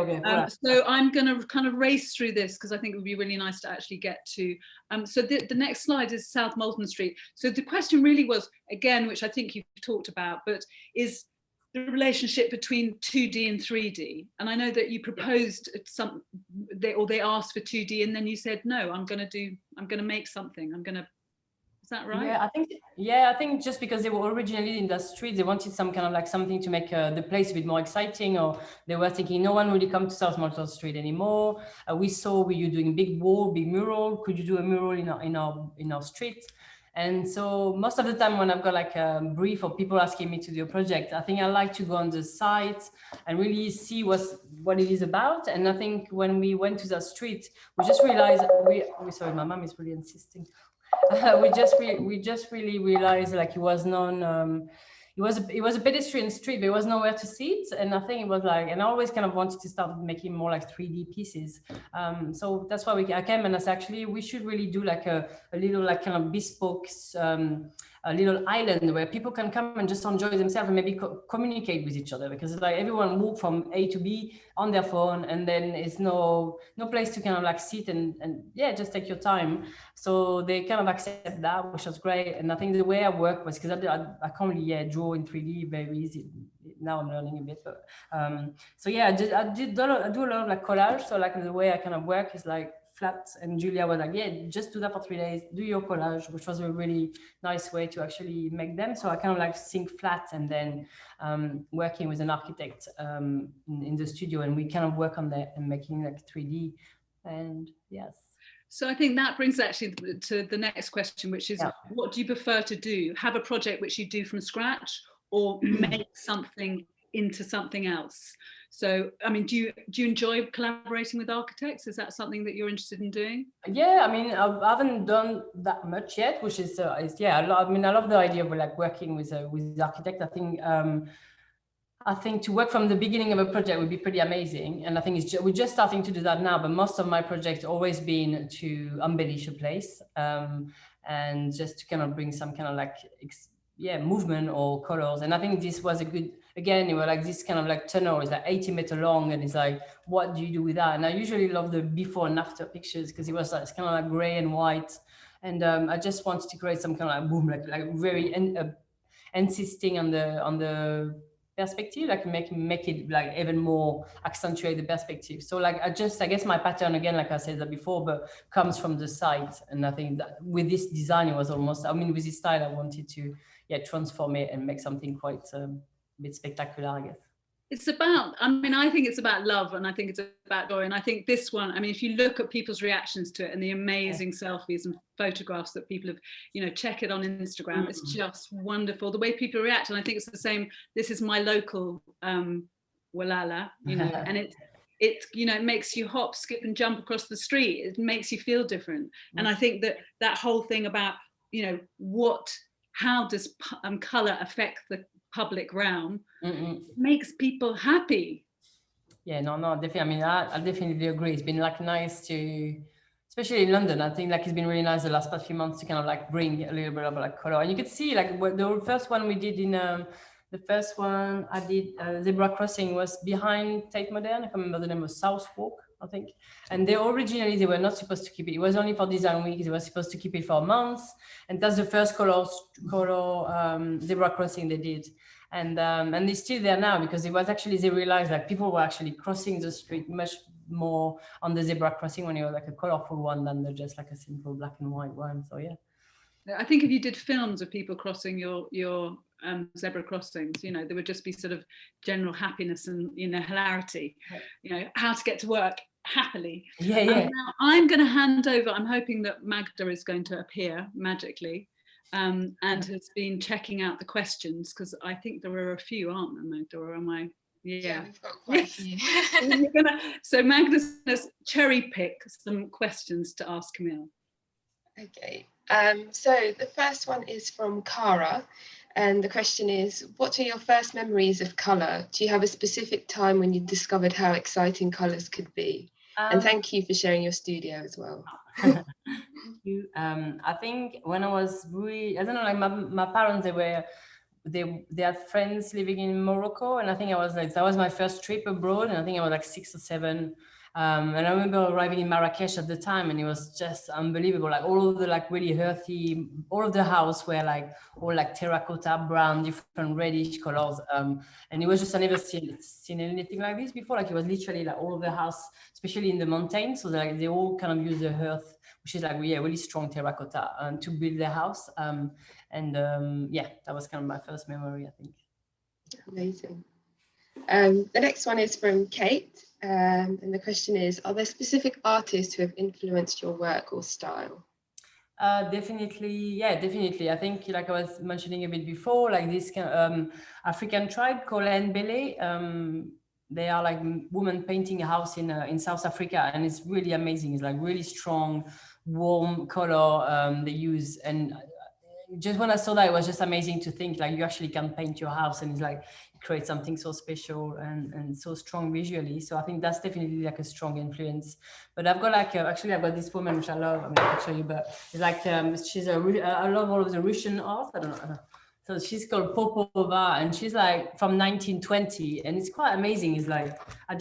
So I'm going to kind of race through this because I think it would be really nice to actually get to. So the next slide is South Moulton Street. So the question really was, again, which I think you've talked about, but is the relationship between 2D and 3D. And I know that you proposed they asked for 2D, and then you said, no, I'm going to make something. Is that right? I think just because they were originally in the street, they wanted some kind of like something to make the place a bit more exciting, or they were thinking no one really come to South Moulton Street anymore. We saw you doing big mural. Could you do a mural in our street? And so most of the time when I've got like a brief or people asking me to do a project, I think I like to go on the site and really see what it is about. And I think when we went to the street, we just realized sorry, my mom is really insisting. We just really realized like it was it was a pedestrian street, but there was nowhere to sit. And I think it was like, and I always kind of wanted to start making more like 3D pieces. So that's why I came and I said, actually, we should really do like a little like kind of bespoke a little island where people can come and just enjoy themselves and maybe communicate with each other, because it's like everyone moved from A to B on their phone, and then it's no place to kind of like sit and yeah, just take your time. So they kind of accept that, which was great. And I think the way I work was, because I can't really draw in 3D very easy. Now I'm learning a bit, but so yeah, I do a lot of like collage. So like the way I kind of work is like flat, and Julia was like, yeah, just do that for 3 days, do your collage, which was a really nice way to actually make them. So I kind of like think flat, and then working with an architect in the studio, and we kind of work on that and making like 3D. And yes. So I think that brings actually to the next question, which is, what do you prefer to do? Have a project which you do from scratch, or make something into something else? So, I mean, do you enjoy collaborating with architects? Is that something that you're interested in doing? Yeah, I mean, I haven't done that much yet, which is yeah, I mean, I love the idea of like working with architect. I think to work from the beginning of a project would be pretty amazing. And I think we're just starting to do that now, but most of my projects always been to embellish a place and just to kind of bring some kind of like, movement or colors. And I think this was a good, again, it was like this kind of like tunnel is like 80 meters long, and it's like, what do you do with that? And I usually love the before and after pictures, because it was like, it's kind of like gray and white. And I just wanted to create some kind of like boom, like very insisting on the perspective, like make it like even more accentuate the perspective. So like I guess my pattern, again, like I said that before, but comes from the side. And I think that with this design, it was almost, I mean, with this style, I wanted to transform it and make something quite a bit spectacular, I guess. It's about, I mean, I think it's about love, and I think it's about joy. And I think this one, I mean, if you look at people's reactions to it and the amazing selfies and photographs that people have, check it on Instagram. It's just wonderful the way people react. And I think it's the same. This is my local Walala, and it makes you hop, skip, and jump across the street. It makes you feel different. And I think that whole thing about, how does color affect the public realm makes people happy. Yeah, no, definitely. I mean, I definitely agree. It's been like nice to, especially in London, I think like it's been really nice the last few months to kind of like bring a little bit of like color. And you could see like the first one we did the first one I did, Zebra Crossing, was behind Tate Modern. I can't remember the name, was Southwark, I think. And they were not supposed to keep it. It was only for design week. They were supposed to keep it for months. And that's the first color Zebra Crossing they did. And it's still there now, because it was actually, they realized like people were actually crossing the street much more on the zebra crossing when it was like a colorful one than just like a simple black and white one. So yeah. I think if you did films of people crossing your zebra crossings, there would just be sort of general happiness and hilarity, how to get to work happily. Yeah. Now I'm going to hand over. I'm hoping that Magda is going to appear magically. And has been checking out the questions, because I think there are a few, aren't there, Magda? Or am I? Yeah, we've got quite a few. So Magda's going to cherry pick some questions to ask Camille. Okay. So the first one is from Cara, and the question is, what are your first memories of colour? Do you have a specific time when you discovered how exciting colours could be? And thank you for sharing your studio as well. Thank you. I think when I was really, I don't know, like my parents, they had friends living in Morocco, and I think I was like, that was my first trip abroad, and I think I was like 6 or 7. And I remember arriving in Marrakesh at the time, and it was just unbelievable. Like all of the like really earthy, all of the house were like all like terracotta, brown, different reddish colors. And it was just, I never seen anything like this before. Like it was literally like all of the house, especially in the mountains. So like they all kind of use the earth, which is like really strong terracotta, to build their house. Yeah, that was kind of my first memory, I think. Amazing. The next one is from Kate. And the question is, are there specific artists who have influenced your work or style? Definitely. I think, like I was mentioning a bit before, like this African tribe called Mbele. They are like women painting a house in South Africa, and it's really amazing. It's like really strong, warm color they use, and just when I saw that, it was just amazing to think like you actually can paint your house and it's like create something so special and so strong visually. So I think that's definitely like a strong influence. But I've got like actually I've got this woman which I love. I mean, I'll show you, but it's like she's I love all of the Russian art. I don't know. So she's called Popova, and she's like from 1920, and it's quite amazing. It's like I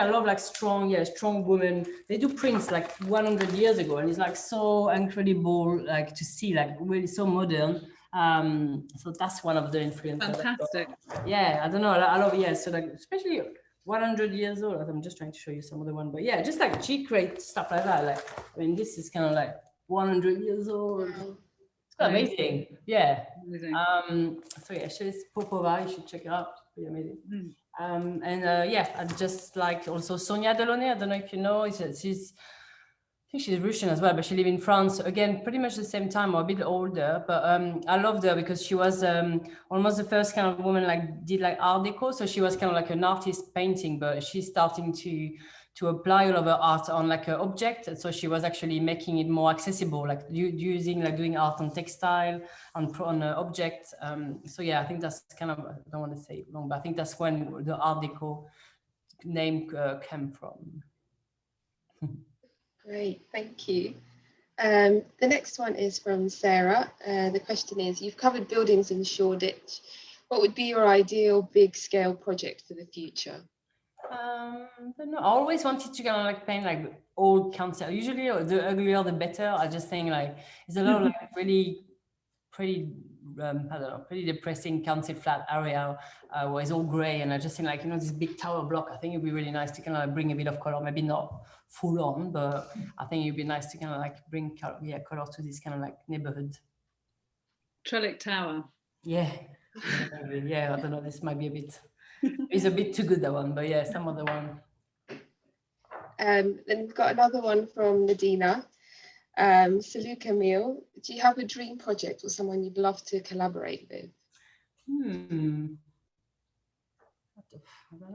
love like strong women. They do prints like 100 years ago, and it's like so incredible, like to see, like really so modern. So that's one of the influences. Fantastic. Yeah, I don't know. I love so like especially 100 years old. I'm just trying to show you some of the one, but yeah, just like she creates stuff like that. Like I mean, this is kind of like 100 years old. Amazing. Yeah. Amazing. So yeah, she's Popova, you should check it out. It's pretty amazing. And I just like also Sonia Delaunay. I don't know if you know, I think she's Russian as well, but she lived in France again, pretty much the same time or a bit older. But I loved her because she was almost the first kind of woman like did like Art Deco. So she was kind of like an artist painting, but she's starting to apply all of her art on like an object. And so she was actually making it more accessible, like using like doing art on textile, on an object. So yeah, I think that's kind of, I don't want to say it wrong, but I think that's when the Art Deco name came from. Great, thank you. The next one is from Sarah. The question is, you've covered buildings in Shoreditch. What would be your ideal big scale project for the future? I don't know. I always wanted to kind of like paint like old council. Usually the uglier the better. I just think like it's a lot of like really pretty I don't know, pretty depressing council flat area where it's all grey, and I just think like, you know, this big tower block, I think it'd be really nice to kind of like bring a bit of color, maybe not full on, but I think it'd be nice to kind of like bring color to this kind of like neighborhood. Trellick Tower. Yeah. Yeah, I don't know, this might be a bit it's a bit too good, that one, but yeah, some other one. Then we've got another one from Nadina. Salut Camille, do you have a dream project or someone you'd love to collaborate with?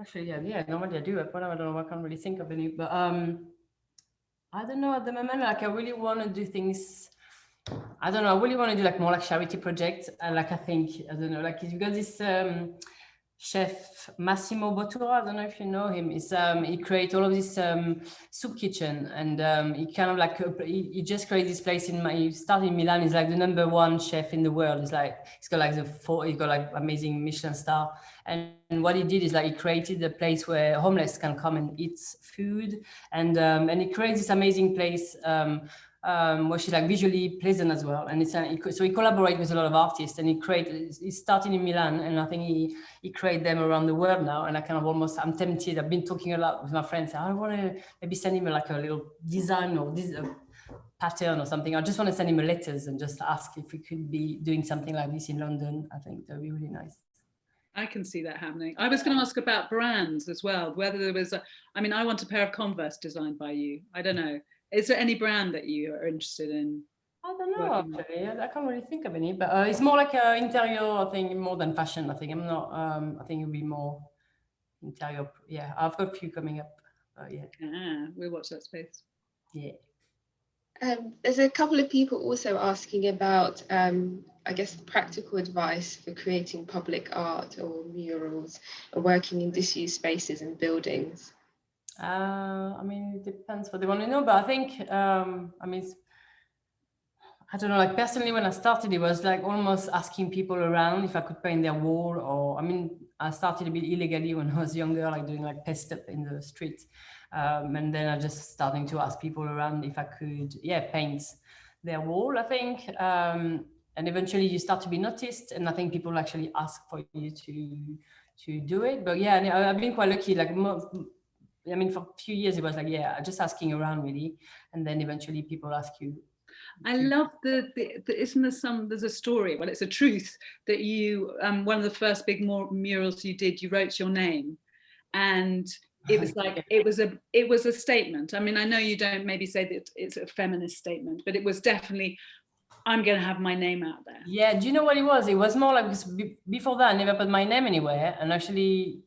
Actually, yeah, normally I do it, but I don't know, I can't really think of any, but I don't know, at the moment, like I really want to do things, I don't know, I really want to do like more like charity projects, like I think, I don't know, like you've got this chef Massimo Bottura, I don't know if you know him. He created all of this soup kitchen, and he kind of like he just created this place he started in Milan. He's like the #1 chef in the world. He's got like he's got like amazing Michelin star. And what he did is like he created a place where homeless can come and eat food, and he created this amazing place. Where she's like visually pleasant as well, and so he collaborates with a lot of artists, and he started in Milan, and I think he created them around the world now. And I kind of I'm tempted. I've been talking a lot with my friends. I want to maybe send him like a little design or this pattern or something. I just want to send him letters and just ask if we could be doing something like this in London. I think that'd be really nice. I can see that happening. I was going to ask about brands as well, whether there was I want a pair of Converse designed by you. I don't know. Is there any brand that you are interested in? I don't know, actually. I can't really think of any, but it's more like an interior thing more than fashion. I think I'm not. I think it'll be more interior. Yeah, I've got a few coming up. Yeah. We'll watch that space. Yeah. There's a couple of people also asking about, I guess, practical advice for creating public art or murals or working in disused spaces and buildings. I mean, it depends what they want to know, but I think, I don't know, like personally, when I started, it was like almost asking people around if I could paint their wall, or, I started a bit illegally when I was younger, like doing like pest up in the street. And then I just starting to ask people around if I could, paint their wall, I think. And eventually you start to be noticed, and I think people actually ask for you to do it. But yeah, I've been quite lucky, like, for a few years it was like, just asking around really, and then eventually people ask you. I love there's a story, well, it's a truth, that you, one of the first big murals you did, you wrote your name, and it was like, it was a statement. I mean, I know you don't maybe say that it's a feminist statement, but it was definitely, I'm going to have my name out there. Yeah, do you know what it was? It was more like, before that, I never put my name anywhere, and actually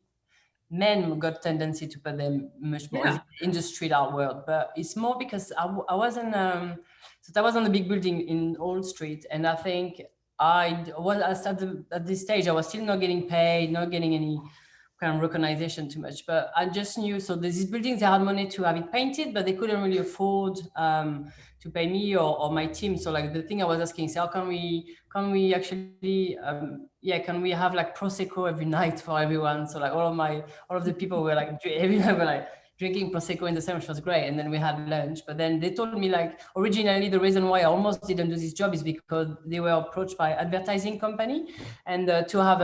men got tendency to put them much more in the street art world, but it's more because I wasn't, so that was on the big building in Old Street, and I think I was at this stage, I was still not getting paid, not getting any kind of recognition too much, but I just knew, so these buildings, they had money to have it painted, but they couldn't really afford to pay me or my team. So like the thing I was asking is, how can we actually, can we have like Prosecco every night for everyone? So like all of the people were like, every night were like drinking Prosecco in the summer, which was great. And then we had lunch, but then they told me like, originally the reason why I almost didn't do this job is because they were approached by advertising company and to have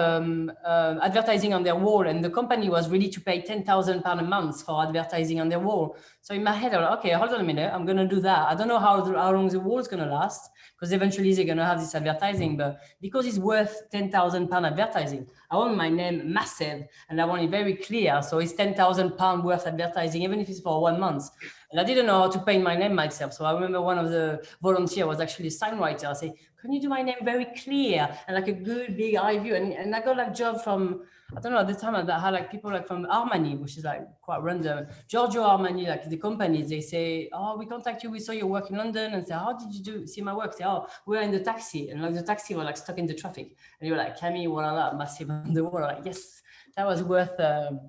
advertising on their wall, and the company was ready to pay £10,000 a month for advertising on their wall. So in my head, I was like, okay, hold on a minute, I'm gonna do that. I don't know how long the wall is gonna last, because eventually they're gonna have this advertising, but because it's worth £10,000 advertising, I want my name massive and I want it very clear. So it's £10,000 worth advertising, even if it's for 1 month. And I didn't know how to paint my name myself. So I remember one of the volunteers was actually a signwriter. I say, can you do my name very clear and like a good big eye view? And I got like job from, I don't know, at the time I had like people like from Armani, which is like quite random. Giorgio Armani, like the companies, they say, oh, we contact you, we saw your work in London, and say, how did you see my work? Say, oh, we're in the taxi, and like the taxi was like stuck in the traffic, and you're like, Camille Walala, massive on the wall. Like, yes, that was worth the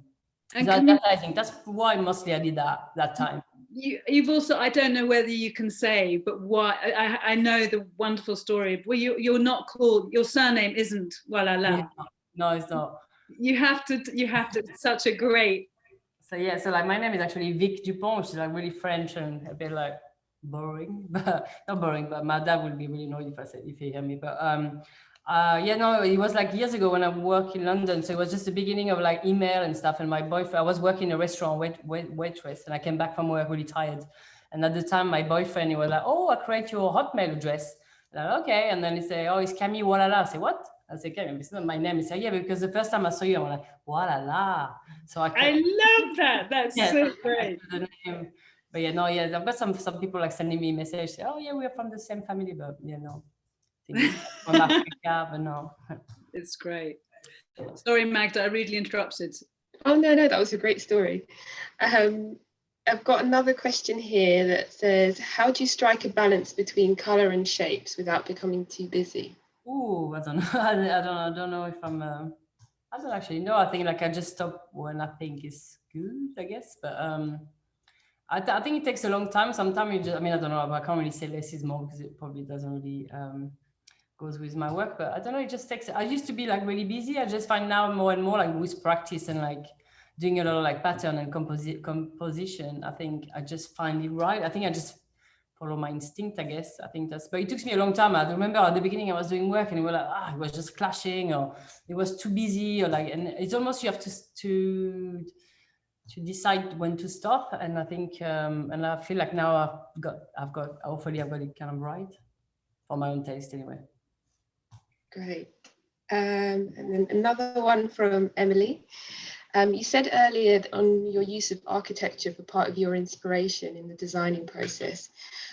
advertising. That's why mostly I did that time. You've also, I don't know whether you can say, but why, I know the wonderful story where you're not called, your surname isn't Walala. Yeah, no, it's not. You have to, it's such a great. So yeah, so like my name is actually Vic Dupont, which is like really French and a bit like boring, but not boring, but my dad would be really annoyed if he hear me. But it was like years ago when I worked in London. So it was just the beginning of like email and stuff. And my boyfriend, I was working in a restaurant waitress, and I came back from work really tired. And at the time, my boyfriend, he was like, oh, I create your Hotmail address. And I'm like, okay. And then he said, oh, it's Camille Walala. I say, what? I said, Camille, it's not my name. He said, yeah, because the first time I saw you, I'm like, Walala. So I love that. That's so great. But yeah, no, yeah, I've got some people like sending me messages, say, oh yeah, we're from the same family, but you know, from Africa, but no. It's great. Sorry, Magda, I really interrupted. Oh no, that was a great story. I've got another question here that says, how do you strike a balance between color and shapes without becoming too busy? Oh, I don't know. I don't know if I'm. I don't actually know. I think like I just stop when I think it's good, I guess. But I think it takes a long time. Sometimes you just. I mean, I don't know. I can't really say less is more because it probably doesn't really goes with my work. But I don't know. It just takes. I used to be like really busy. I just find now more and more like with practice and like doing a lot of like pattern and composition. I think I just find it right. I think I just follow my instinct, I guess. I think that's, but it took me a long time. I remember at the beginning I was doing work and we were like, it was just clashing, or it was too busy, or like, and it's almost you have to decide when to stop. And I think, and I feel like now hopefully I've got it kind of right for my own taste anyway. Great. And then another one from Emily. You said earlier on your use of architecture for part of your inspiration in the designing process.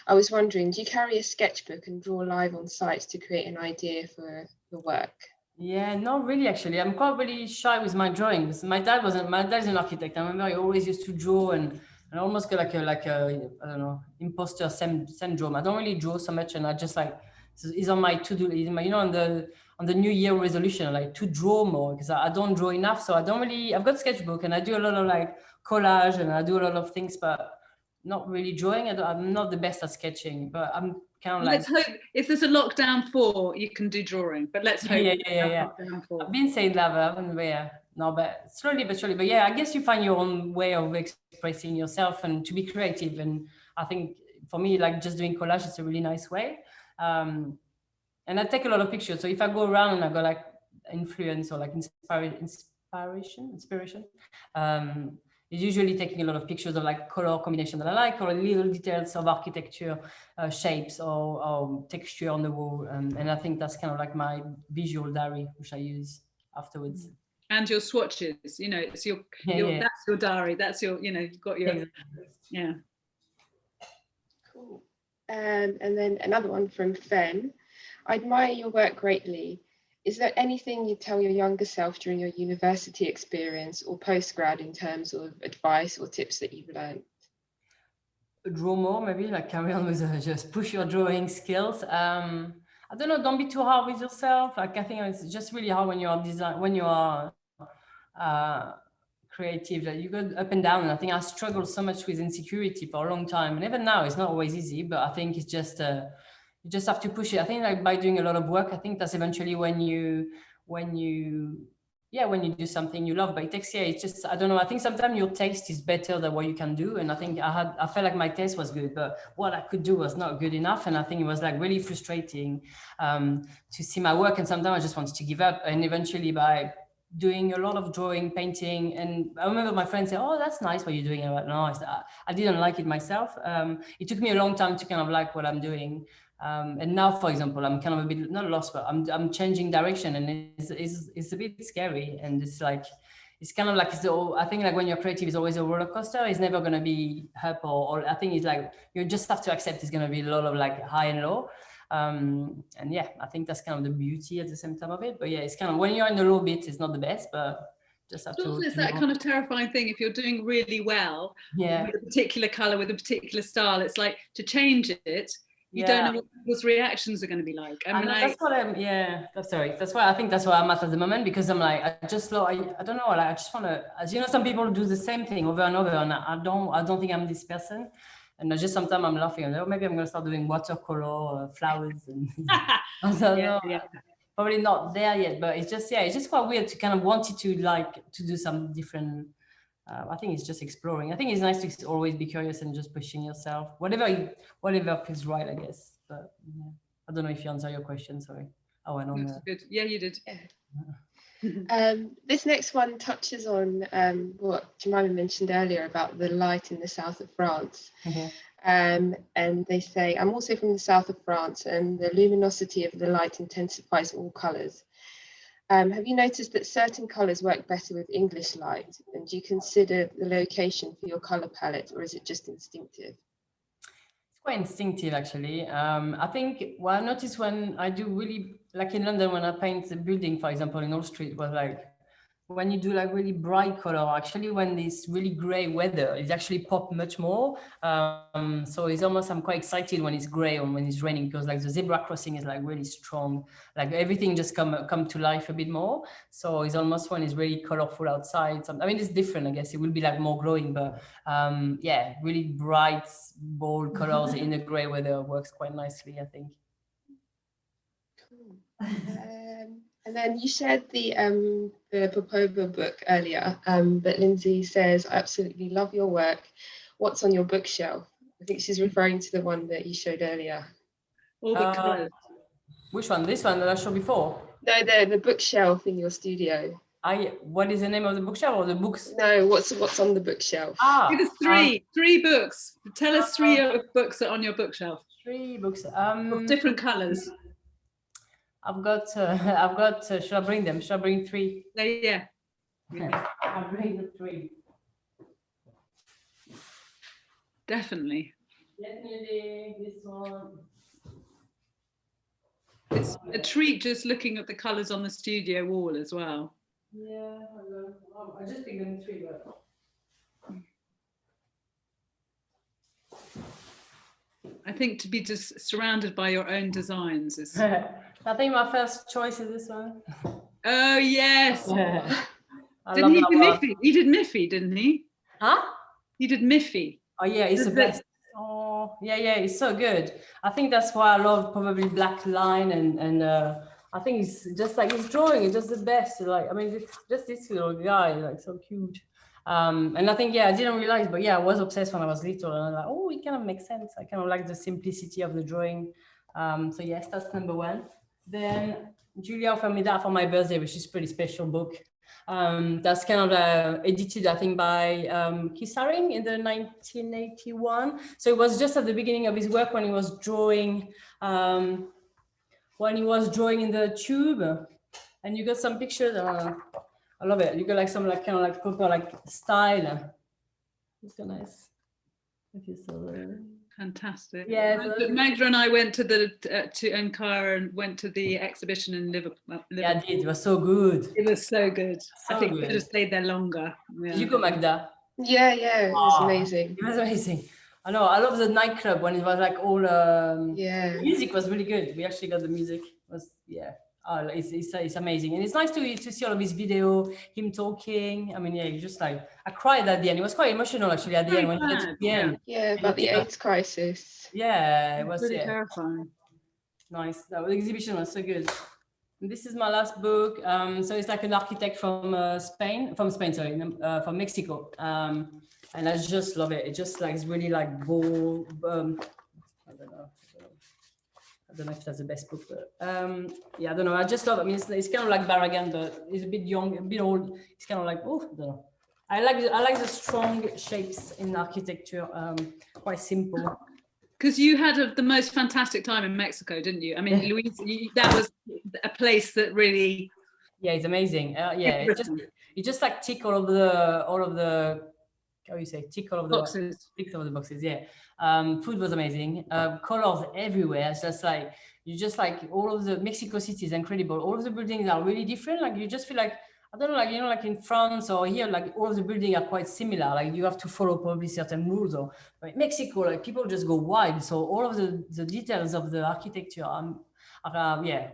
I was wondering, do you carry a sketchbook and draw live on site to create an idea for your work? Yeah, not really actually. I'm quite really shy with my drawings. My dad is an architect. I remember he always used to draw and almost get like a I don't know, imposter syndrome. I don't really draw so much, and I just like, it's on my to-do, on the New Year resolution, like to draw more, because I don't draw enough. So I don't really, I've got Sketchbook and I do a lot of like collage and I do a lot of things, but not really drawing. I'm not the best at sketching, but I'm kind of like. Let's hope if there's a lockdown 4, you can do drawing, but let's hope. Yeah. I've been saying that, but slowly but surely. But yeah, I guess you find your own way of expressing yourself and to be creative. And I think for me, like just doing collage, it's a really nice way. And I take a lot of pictures. So if I go around and I go like influence or like inspiration, it's usually taking a lot of pictures of like color combination that I like, or little details of architecture, shapes or texture on the wall. And I think that's kind of like my visual diary, which I use afterwards. And your swatches, it's your that's your diary. That's your, you've got your, yeah. Cool. And then another one from Fen. I admire your work greatly. Is there anything you'd tell your younger self during your university experience or postgrad in terms of advice or tips that you've learned? Draw more, maybe, like carry on with just push your drawing skills. I don't know, don't be too hard with yourself. Like, I think it's just really hard when you are creative, that you go up and down. And I think I struggled so much with insecurity for a long time, and even now it's not always easy, but I think it's just you just have to push it. I think like by doing a lot of work, I think that's eventually when you do something you love. But it takes, it's just, I don't know, I think sometimes your taste is better than what you can do. And I think I felt like my taste was good, but what I could do was not good enough. And I think it was like really frustrating to see my work. And sometimes I just wanted to give up. And eventually by doing a lot of drawing, painting, and I remember my friends say, "Oh, that's nice what you're doing." I'm like, no, I didn't like it myself. It took me a long time to kind of like what I'm doing. And now, for example, I'm kind of a bit not lost, but I'm changing direction, and it's a bit scary. And it's like, it's kind of like, I think like when you're creative, it's always a roller coaster. It's never going to be up or I think it's like, you just have to accept it's going to be a lot of like high and low. And yeah, I think that's kind of the beauty at the same time of it. But yeah, it's kind of, when you're in the low bit, it's not the best, but just have to. It's that kind of terrifying thing. If you're doing really well, with a particular color, with a particular style, it's like to change it. You don't know what people's reactions are going to be like. I mean, that's what I'm. Yeah, that's why I think that's where I'm at the moment, because I'm like, I don't know. Like, I just want to, as you know, some people do the same thing over and over, and I don't think I'm this person. And I just sometimes I'm laughing. Oh, maybe I'm going to start doing watercolor, flowers, and I don't know. Probably not there yet, but it's just quite weird to kind of want it to do some different. I think it's just exploring. I think it's nice to always be curious and just pushing yourself, whatever feels right, I guess. But yeah. I don't know if you answer your question. Sorry, I went on. That's good. Yeah, you did. Yeah. This next one touches on what Jemima mentioned earlier about the light in the south of France. And they say, I'm also from the south of France, and the luminosity of the light intensifies all colours. Have you noticed that certain colours work better with English light? And do you consider the location for your colour palette, or is it just instinctive? It's quite instinctive, actually. I think what I noticed when I do really, like in London, when I paint the building, for example, in Wall Street, was like, when you do like really bright color, actually when it's really gray weather, it actually pop much more. So it's almost, I'm quite excited when it's gray or when it's raining, because like the zebra crossing is like really strong, like everything just come to life a bit more. So it's almost when it's really colorful outside. I mean, it's different, I guess it will be like more glowing, but yeah, really bright, bold colors in the gray weather works quite nicely, I think. Cool. And then you shared the Popova book earlier, but Lindsay says, I absolutely love your work. What's on your bookshelf? I think she's referring to the one that you showed earlier. All the colours. Which one? This one that I showed before? No, the bookshelf in your studio. What is the name of the bookshelf or the books? No, what's on the bookshelf? Give us three books. Tell us three books that are on your bookshelf. 3 books. Of different colours. I've got, should I bring them? Should I bring 3? Yeah. I'll bring the 3. Definitely. This one. It's a treat just looking at the colours on the studio wall as well. Yeah, I just picked them 3, but... I think to be just surrounded by your own designs is... I think my first choice is this one. Oh, yes. Didn't he do Miffy? He did Miffy, didn't he? Huh? He did Miffy. Oh, yeah, it's the best. Oh, yeah, it's so good. I think that's why I love probably Black Line, and I think it's just like his drawing is just the best. Like, I mean, just this little guy, like so cute. And I think, I didn't realize, but I was obsessed when I was little, and I was like, oh, it kind of makes sense. I kind of like the simplicity of the drawing. So yes, that's number 1. Then Julia offered me that for my birthday, which is a pretty special book. That's kind of edited, I think, by Kisaring in the 1981. So it was just at the beginning of his work when he was drawing, in the tube. And you got some pictures. I love it. You got like some like kind of like proper like style. It's so nice. If you saw that. Fantastic. Yeah. Magda and I went to Ankara and went to the exhibition in Liverpool. Yeah, I did. It was so good. It was so good. So I think good. we could have stayed there longer. Yeah. Did you go, Magda? Yeah, it was amazing. It was amazing. I know. I love the nightclub when it was like all. Yeah. The music was really good. We actually got the music. Oh, it's amazing, and it's nice to see all of his video, him talking. I mean, yeah, you just like I cried at the end. It was quite emotional actually at the end when you get to the end. Yeah, about the AIDS crisis. Yeah, it was really terrifying. Nice. The exhibition was so good. And this is my last book. So it's like an architect from Mexico. And I just love it. It just like it's really like bold. I don't know if that's the best book, but yeah, I don't know. I just love it. I mean, it's kind of like Barragan, but he's a bit young, a bit old. It's kind of like, oh, I don't know. I like the strong shapes in architecture, quite simple. Because you had the most fantastic time in Mexico, didn't you? I mean, yeah. Louise, that was a place that really. Yeah, it's amazing. Yeah, it just like tick all of the. How you say? Tick all of the boxes. Tick all of the boxes. Yeah. Food was amazing. Colors everywhere. It's just like all of the Mexico City is incredible. All of the buildings are really different. Like you just feel like I don't know, like like in France or here, like all of the buildings are quite similar. Like you have to follow probably certain rules. Or but in Mexico, like people just go wild. So all of the details of the architecture are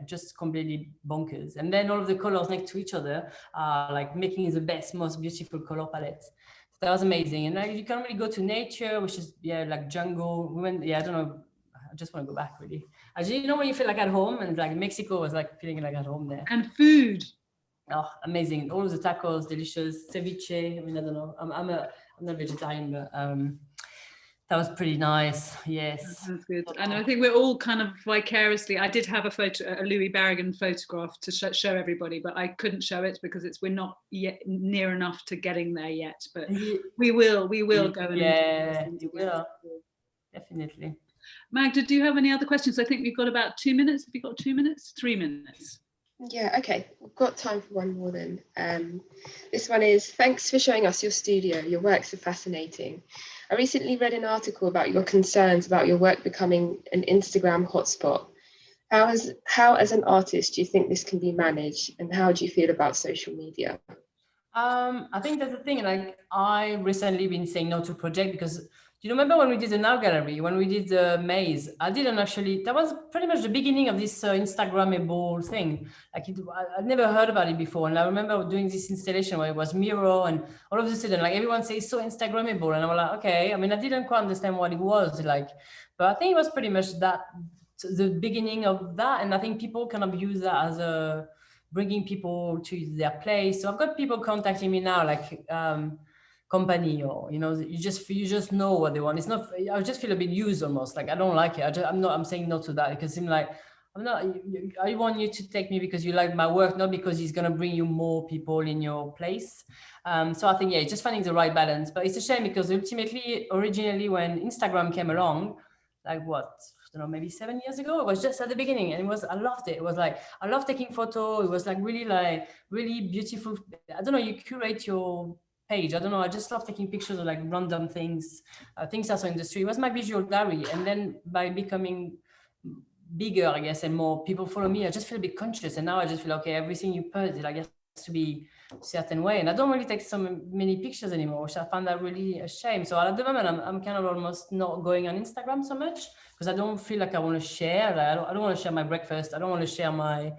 just completely bonkers. And then all of the colors next to each other are like making the best, most beautiful color palette. That was amazing. And like you can really go to nature, which is like jungle. We went, I don't know. I just want to go back really. Actually, when you feel like at home, and like Mexico was like feeling like at home there. And food. Oh, amazing. All of the tacos, delicious. Ceviche. I mean, I don't know. I'm not vegetarian, but that was pretty nice. Yes. That's good. And I think we're all kind of vicariously. I did have a Louis Barragan photograph to show everybody, but I couldn't show it because we're not yet near enough to getting there yet. But we will go. And you will. Definitely. Magda, do you have any other questions? I think we've got about 2 minutes. Have you got 2 minutes? 3 minutes. Yeah, okay. We've got time for one more then. This one is, thanks for showing us your studio. Your works are fascinating. I recently read an article about your concerns about your work becoming an Instagram hotspot. How as an artist do you think this can be managed, and how do you feel about social media? I think that's the thing. Like I recently been saying no to project because do you remember when we did the Now Gallery, when we did the maze? I didn't actually, that was pretty much the beginning of this Instagrammable thing. Like I'd never heard about it before. And I remember doing this installation where it was mirror and all of a sudden, like everyone says so Instagrammable. And I was like, okay, I mean, I didn't quite understand what it was like, but I think it was pretty much that, the beginning of that. And I think people kind of use that as bringing people to their place. So I've got people contacting me now, like, company, or you just know what they want. It's not, I just feel a bit used almost, like I don't like it. I'm saying no to that because I'm like, I want you to take me because you like my work, not because it's going to bring you more people in your place. So I think just finding the right balance. But it's a shame because ultimately, originally when Instagram came along, like what, I don't know, maybe 7 years ago, it was just at the beginning, and I loved it. It was like, I love taking photos. It was like really beautiful. I don't know, you curate your page. I don't know. I just love taking pictures of like random things, things I saw in the street. It was my visual diary. And then by becoming bigger, I guess, and more people follow me, I just feel a bit conscious. And now I just feel, okay, everything you post, I guess, to be a certain way. And I don't really take so many pictures anymore, which I find that really a shame. So at the moment, I'm kind of almost not going on Instagram so much because I don't feel like I want to share. Like, I don't want to share my breakfast. I don't want to share my...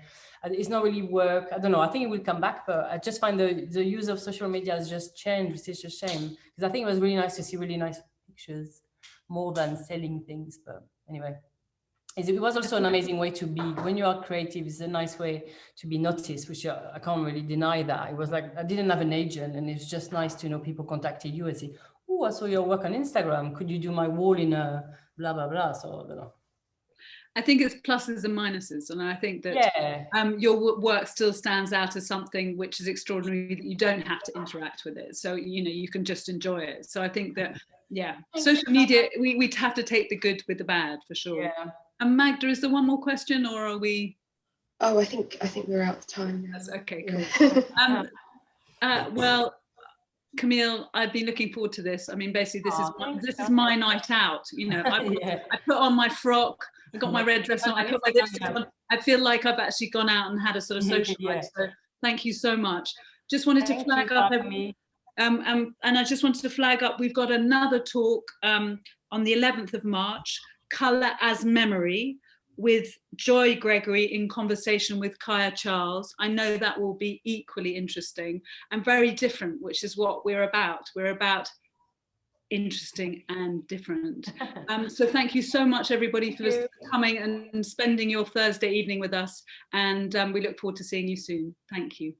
It's not really work. I don't know. I think it will come back, but I just find the use of social media has just changed. It's just a shame because I think it was really nice to see really nice pictures more than selling things. But anyway, it was also an amazing way to be, when you are creative, it's a nice way to be noticed, which I can't really deny that. It was like, I didn't have an agent, and it's just nice to know people contacted you and say, oh, I saw your work on Instagram. Could you do my wall in a blah, blah, blah. So I don't know. I think it's pluses and minuses, and I think that your work still stands out as something which is extraordinary, that you don't have to interact with it, so you can just enjoy it. So I think that social media, we'd have to take the good with the bad for sure. And Magda, is there one more question, or are we? Oh, I think we're out of time now. That's okay, cool. Well, Camille, I've been looking forward to this. I mean, basically, this is my night out. I put on my frock. I got my red dress on. I put my lipstick on. I feel like I've actually gone out and had a sort of social life. So thank you so much. Just wanted to flag up. And I just wanted to flag up. We've got another talk on the 11th of March, Colour as Memory, with Joy Gregory in conversation with Kaya Charles. I know that will be equally interesting and very different, which is what we're about. We're about interesting and different. So thank you so much, everybody, for coming and spending your Thursday evening with us. And we look forward to seeing you soon. Thank you.